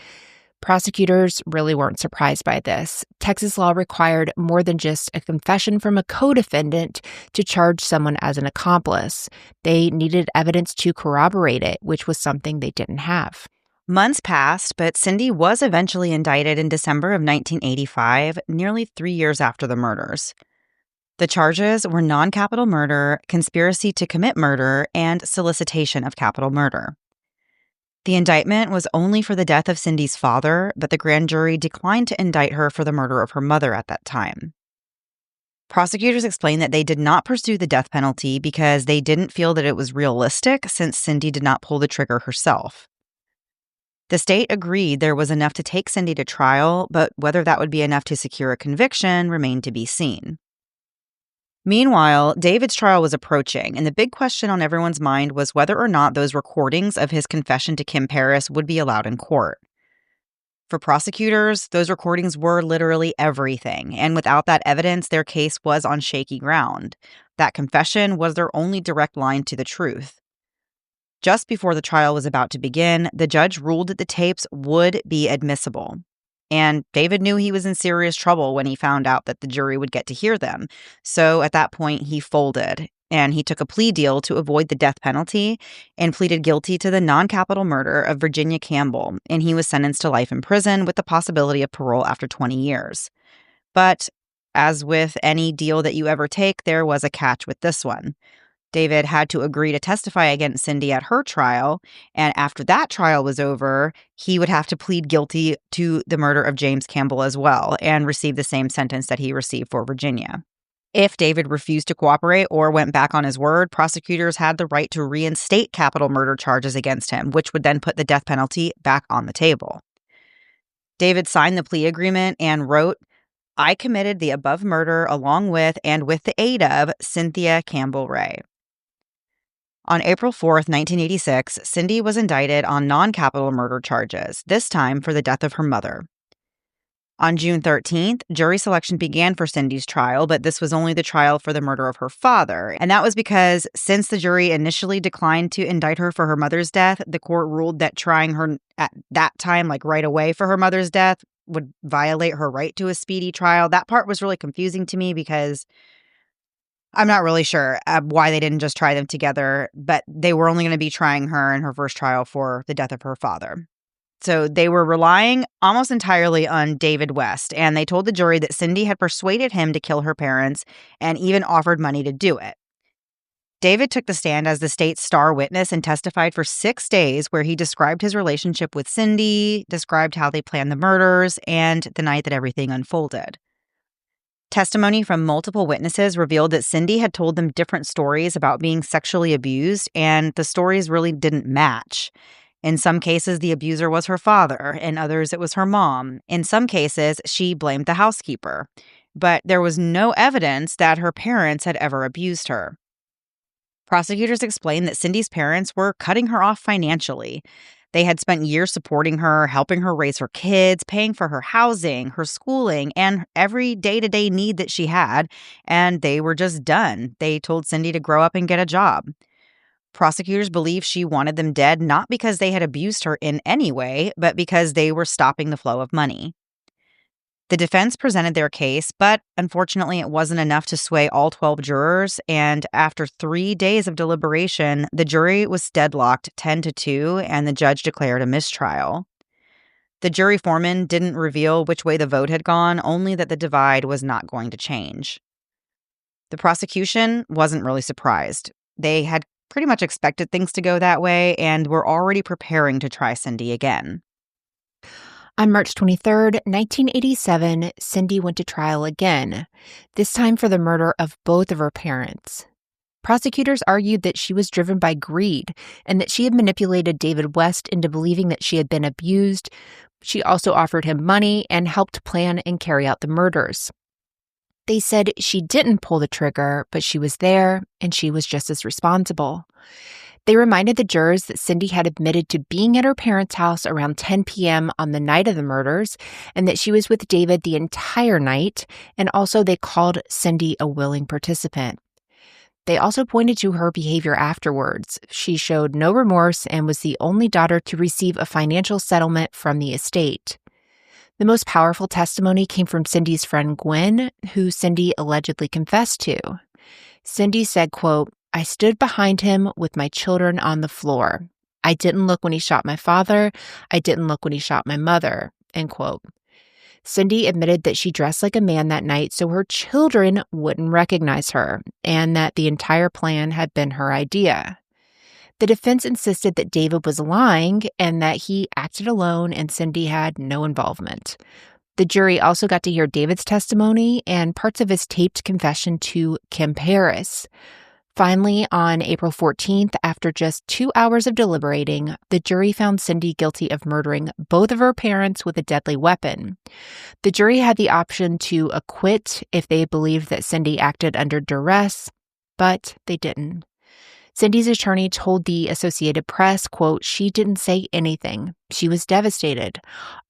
Prosecutors really weren't surprised by this. Texas law required more than just a confession from a co-defendant to charge someone as an accomplice. They needed evidence to corroborate it, which was something they didn't have. Months passed, but Cindy was eventually indicted in December of 1985, nearly 3 years after the murders. The charges were non-capital murder, conspiracy to commit murder, and solicitation of capital murder. The indictment was only for the death of Cindy's father, but the grand jury declined to indict her for the murder of her mother at that time. Prosecutors explained that they did not pursue the death penalty because they didn't feel that it was realistic since Cindy did not pull the trigger herself. The state agreed there was enough to take Cindy to trial, but whether that would be enough to secure a conviction remained to be seen. Meanwhile, David's trial was approaching, and the big question on everyone's mind was whether or not those recordings of his confession to Kim Paris would be allowed in court. For prosecutors, those recordings were literally everything, and without that evidence, their case was on shaky ground. That confession was their only direct line to the truth. Just before the trial was about to begin, the judge ruled that the tapes would be admissible. And David knew he was in serious trouble when he found out that the jury would get to hear them. So at that point, he folded, and he took a plea deal to avoid the death penalty and pleaded guilty to the non-capital murder of Virginia Campbell, and he was sentenced to life in prison with the possibility of parole after 20 years. But as with any deal that you ever take, there was a catch with this one. David had to agree to testify against Cindy at her trial, and after that trial was over, he would have to plead guilty to the murder of James Campbell as well and receive the same sentence that he received for Virginia. If David refused to cooperate or went back on his word, prosecutors had the right to reinstate capital murder charges against him, which would then put the death penalty back on the table. David signed the plea agreement and wrote, "I committed the above murder along with and with the aid of Cynthia Campbell Ray." On April 4th, 1986, Cindy was indicted on non-capital murder charges, this time for the death of her mother. On June 13th, jury selection began for Cindy's trial, but this was only the trial for the murder of her father. And that was because since the jury initially declined to indict her for her mother's death, the court ruled that trying her at that time, like right away for her mother's death, would violate her right to a speedy trial. That part was really confusing to me because I'm not really sure why they didn't just try them together, but they were only going to be trying her in her first trial for the death of her father. So they were relying almost entirely on David West, and they told the jury that Cindy had persuaded him to kill her parents and even offered money to do it. David took the stand as the state's star witness and testified for 6 days, where he described his relationship with Cindy, described how they planned the murders, and the night that everything unfolded. Testimony from multiple witnesses revealed that Cindy had told them different stories about being sexually abused, and the stories really didn't match. In some cases, the abuser was her father. In others, it was her mom. In some cases, she blamed the housekeeper. But there was no evidence that her parents had ever abused her. Prosecutors explained that Cindy's parents were cutting her off financially. They had spent years supporting her, helping her raise her kids, paying for her housing, her schooling, and every day-to-day need that she had, and they were just done. They told Cindy to grow up and get a job. Prosecutors believe she wanted them dead not because they had abused her in any way, but because they were stopping the flow of money. The defense presented their case, but unfortunately it wasn't enough to sway all 12 jurors, and after 3 days of deliberation, the jury was deadlocked 10-2, and the judge declared a mistrial. The jury foreman didn't reveal which way the vote had gone, only that the divide was not going to change. The prosecution wasn't really surprised. They had pretty much expected things to go that way and were already preparing to try Cindy again. On March 23rd, 1987, Cindy went to trial again, this time for the murder of both of her parents. Prosecutors argued that she was driven by greed and that she had manipulated David West into believing that she had been abused. She also offered him money and helped plan and carry out the murders. They said she didn't pull the trigger, but she was there and she was just as responsible. They reminded the jurors that Cindy had admitted to being at her parents' house around 10 p.m. on the night of the murders and that she was with David the entire night, and also they called Cindy a willing participant. They also pointed to her behavior afterwards. She showed no remorse and was the only daughter to receive a financial settlement from the estate. The most powerful testimony came from Cindy's friend Gwen, who Cindy allegedly confessed to. Cindy said, quote, "I stood behind him with my children on the floor. I didn't look when he shot my father. I didn't look when he shot my mother," end quote. Cindy admitted that she dressed like a man that night so her children wouldn't recognize her, and that the entire plan had been her idea. The defense insisted that David was lying and that he acted alone and Cindy had no involvement. The jury also got to hear David's testimony and parts of his taped confession to Kim Paris. Finally, on April 14th, after just 2 hours of deliberating, the jury found Cindy guilty of murdering both of her parents with a deadly weapon. The jury had the option to acquit if they believed that Cindy acted under duress, but they didn't. Cindy's attorney told the Associated Press, quote, "She didn't say anything. She was devastated.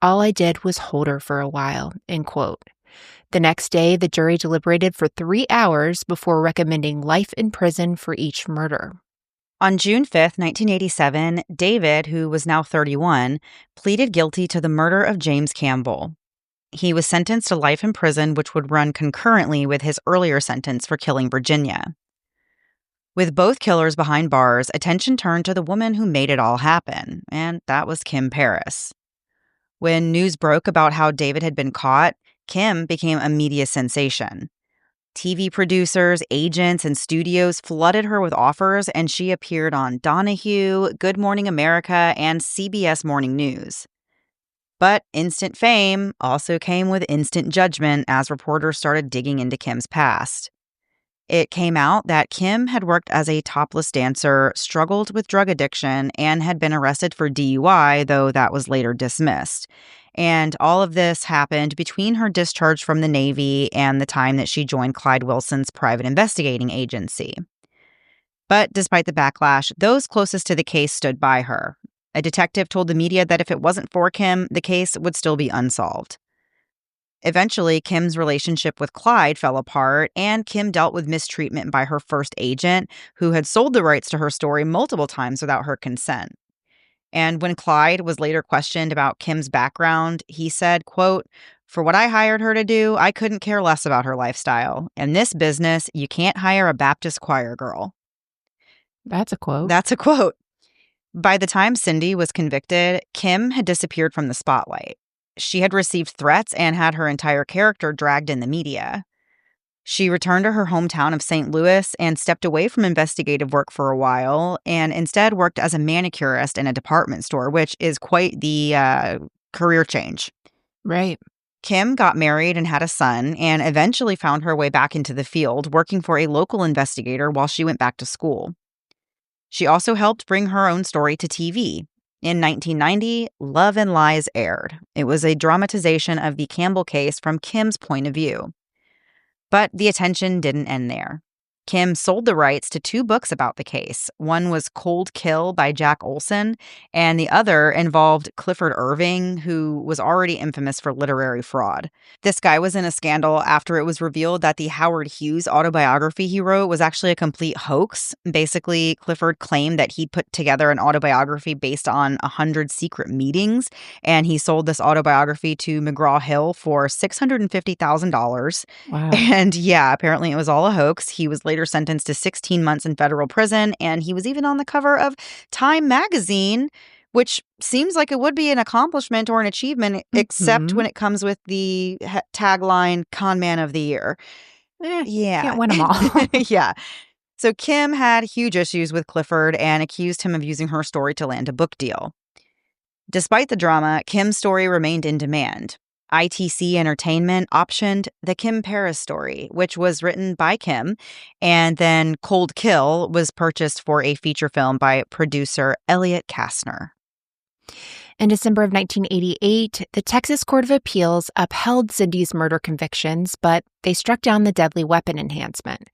All I did was hold her for a while," end quote. The next day, the jury deliberated for 3 hours before recommending life in prison for each murder. On June 5th, 1987, David, who was now 31, pleaded guilty to the murder of James Campbell. He was sentenced to life in prison, which would run concurrently with his earlier sentence for killing Virginia. With both killers behind bars, attention turned to the woman who made it all happen, and that was Kim Paris. When news broke about how David had been caught, Kim became a media sensation. TV producers, agents, and studios flooded her with offers, and she appeared on Donahue, Good Morning America, and CBS Morning News. But instant fame also came with instant judgment as reporters started digging into Kim's past. It came out that Kim had worked as a topless dancer, struggled with drug addiction, and had been arrested for DUI, though that was later dismissed. And all of this happened between her discharge from the Navy and the time that she joined Clyde Wilson's private investigating agency. But despite the backlash, those closest to the case stood by her. A detective told the media that if it wasn't for Kim, the case would still be unsolved. Eventually, Kim's relationship with Clyde fell apart, and Kim dealt with mistreatment by her first agent, who had sold the rights to her story multiple times without her consent. And when Clyde was later questioned about Kim's background, he said, quote, "For what I hired her to do, I couldn't care less about her lifestyle. In this business, you can't hire a Baptist choir girl." That's a quote. That's a quote. By the time Cindy was convicted, Kim had disappeared from the spotlight. She had received threats and had her entire character dragged in the media. She returned to her hometown of St. Louis and stepped away from investigative work for a while and instead worked as a manicurist in a department store, which is quite the career change. Right. Kim got married and had a son and eventually found her way back into the field, working for a local investigator while she went back to school. She also helped bring her own story to TV. In 1990, Love and Lies aired. It was a dramatization of the Campbell case from Kim's point of view. But the attention didn't end there. Kim sold the rights to 2 books about the case. One was Cold Kill by Jack Olson, and the other involved Clifford Irving, who was already infamous for literary fraud. This guy was in a scandal after it was revealed that the Howard Hughes autobiography he wrote was actually a complete hoax. Basically, Clifford claimed that he'd put together an autobiography based on 100 secret meetings, and he sold this autobiography to McGraw-Hill for $650,000. Wow. And yeah, apparently it was all a hoax. He was later sentenced to 16 months in federal prison, and he was even on the cover of Time magazine, which seems like it would be an accomplishment or an achievement, except when it comes with the tagline, Con Man of the Year. Yeah. Can't win them all. Yeah. So Kim had huge issues with Clifford and accused him of using her story to land a book deal. Despite the drama, Kim's story remained in demand. ITC Entertainment optioned The Kim Paris Story, which was written by Kim, and then Cold Kill was purchased for a feature film by producer Elliot Kastner. In December of 1988, the Texas Court of Appeals upheld Cindy's murder convictions, but they struck down the deadly weapon enhancement.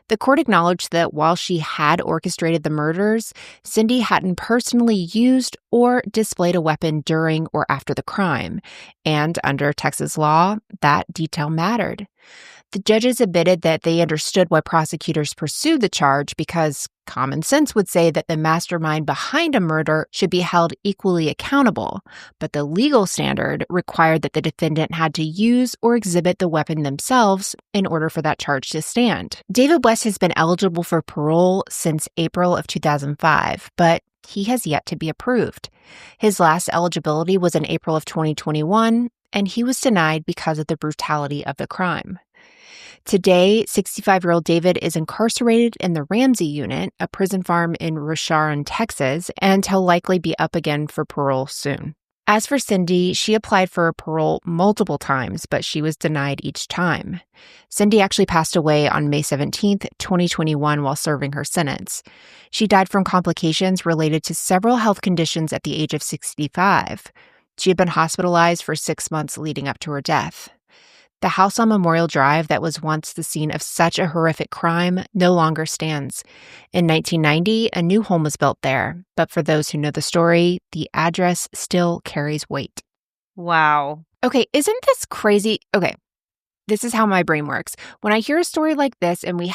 The court acknowledged that while she had orchestrated the murders, Cindy hadn't personally used or displayed a weapon during or after the crime. And under Texas law, that detail mattered. The judges admitted that they understood why prosecutors pursued the charge because common sense would say that the mastermind behind a murder should be held equally accountable, but the legal standard required that the defendant had to use or exhibit the weapon themselves in order for that charge to stand. David West has been eligible for parole since April of 2005, but he has yet to be approved. His last eligibility was in April of 2021, and he was denied because of the brutality of the crime. Today, 65-year-old David is incarcerated in the Ramsey Unit, a prison farm in Rosharon, Texas, and he'll likely be up again for parole soon. As for Cindy, she applied for parole multiple times, but she was denied each time. Cindy actually passed away on May 17th, 2021, while serving her sentence. She died from complications related to several health conditions at the age of 65. She had been hospitalized for 6 months leading up to her death. The house on Memorial Drive that was once the scene of such a horrific crime no longer stands. In 1990, a new home was built there, but for those who know the story, the address still carries weight. Wow. Okay, isn't this crazy? Okay, this is how my brain works. When I hear a story like this and we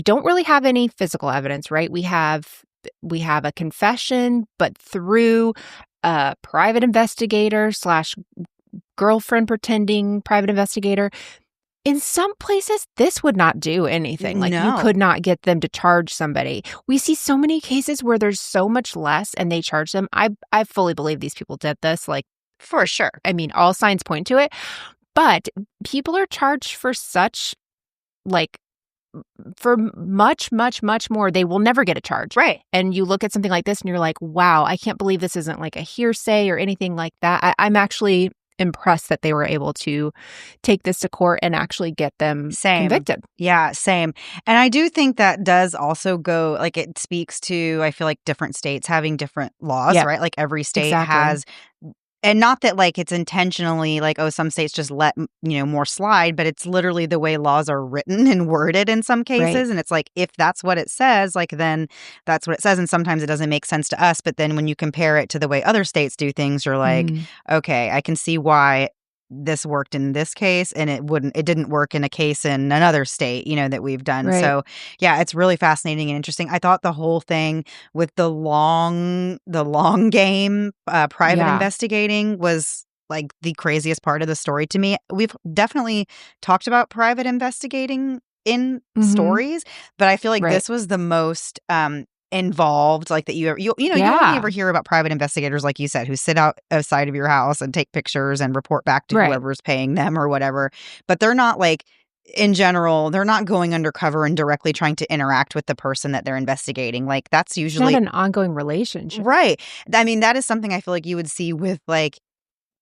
don't really have any physical evidence, right? We have a confession, but through a private investigator / girlfriend pretending private investigator. In some places, this would not do anything. Like, No. you could not get them to charge somebody. We see so many cases where there's so much less and they charge them. I fully believe these people did this. Like, For sure. I mean, all signs point to it. But people are charged for such like for much, much, much more, they will never get a charge. Right. And you look at something like this and you're like, wow, I can't believe this isn't like a hearsay or anything like that. I'm actually impressed that they were able to take this to court and actually get them convicted. Yeah, same. And I do think that does also go, like, it speaks to, I feel like, different states having different laws, right? Like, every state has, and not that, like, it's intentionally like, oh, some states just let, more slide, but it's literally the way laws are written and worded in some cases. Right. And it's like, if that's what it says, like, then that's what it says. And sometimes it doesn't make sense to us. But then when you compare it to the way other states do things, you're like, okay, I can see why this worked in this case and it didn't work in a case in another state, that we've done. Right. So yeah, it's really fascinating and interesting. I thought the whole thing with the long game, private investigating was like the craziest part of the story to me. We've definitely talked about private investigating in stories, but I feel like this was the most involved, like that you only ever hear about private investigators, like you said, who sit outside of your house and take pictures and report back to whoever's paying them or whatever. But they're not like, in general, they're not going undercover and directly trying to interact with the person that they're investigating. Like, that's usually not an ongoing relationship. Right. I mean, that is something I feel like you would see with like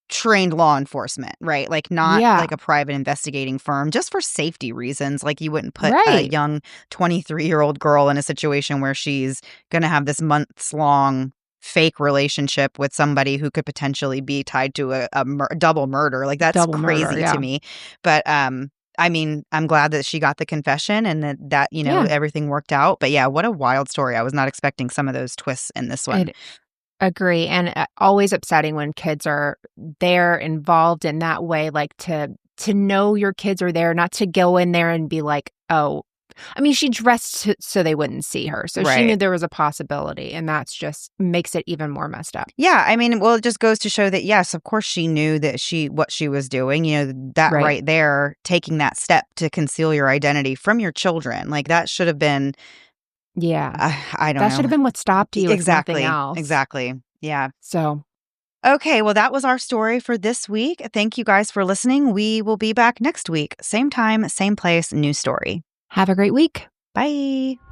trained law enforcement, right? Like, not like a private investigating firm, just for safety reasons. Like, you wouldn't put a young 23-year-old girl in a situation where she's going to have this months-long fake relationship with somebody who could potentially be tied to a double murder. Like, that's crazy to me. But I mean, I'm glad that she got the confession and that everything worked out. But yeah, what a wild story. I was not expecting some of those twists in this one. Agree. And always upsetting when kids are there involved in that way, like to know your kids are there, not to go in there and be like, oh, I mean, she dressed so they wouldn't see her. So she knew there was a possibility. And that's just makes it even more messed up. Yeah. I mean, well, it just goes to show that, yes, of course she knew that what she was doing, that right there, taking that step to conceal your identity from your children. Like, that should have been, I don't know. That should have been what stopped you. Exactly. With else. Exactly. Yeah. So. Okay, well, that was our story for this week. Thank you guys for listening. We will be back next week. Same time, same place, new story. Have a great week. Bye.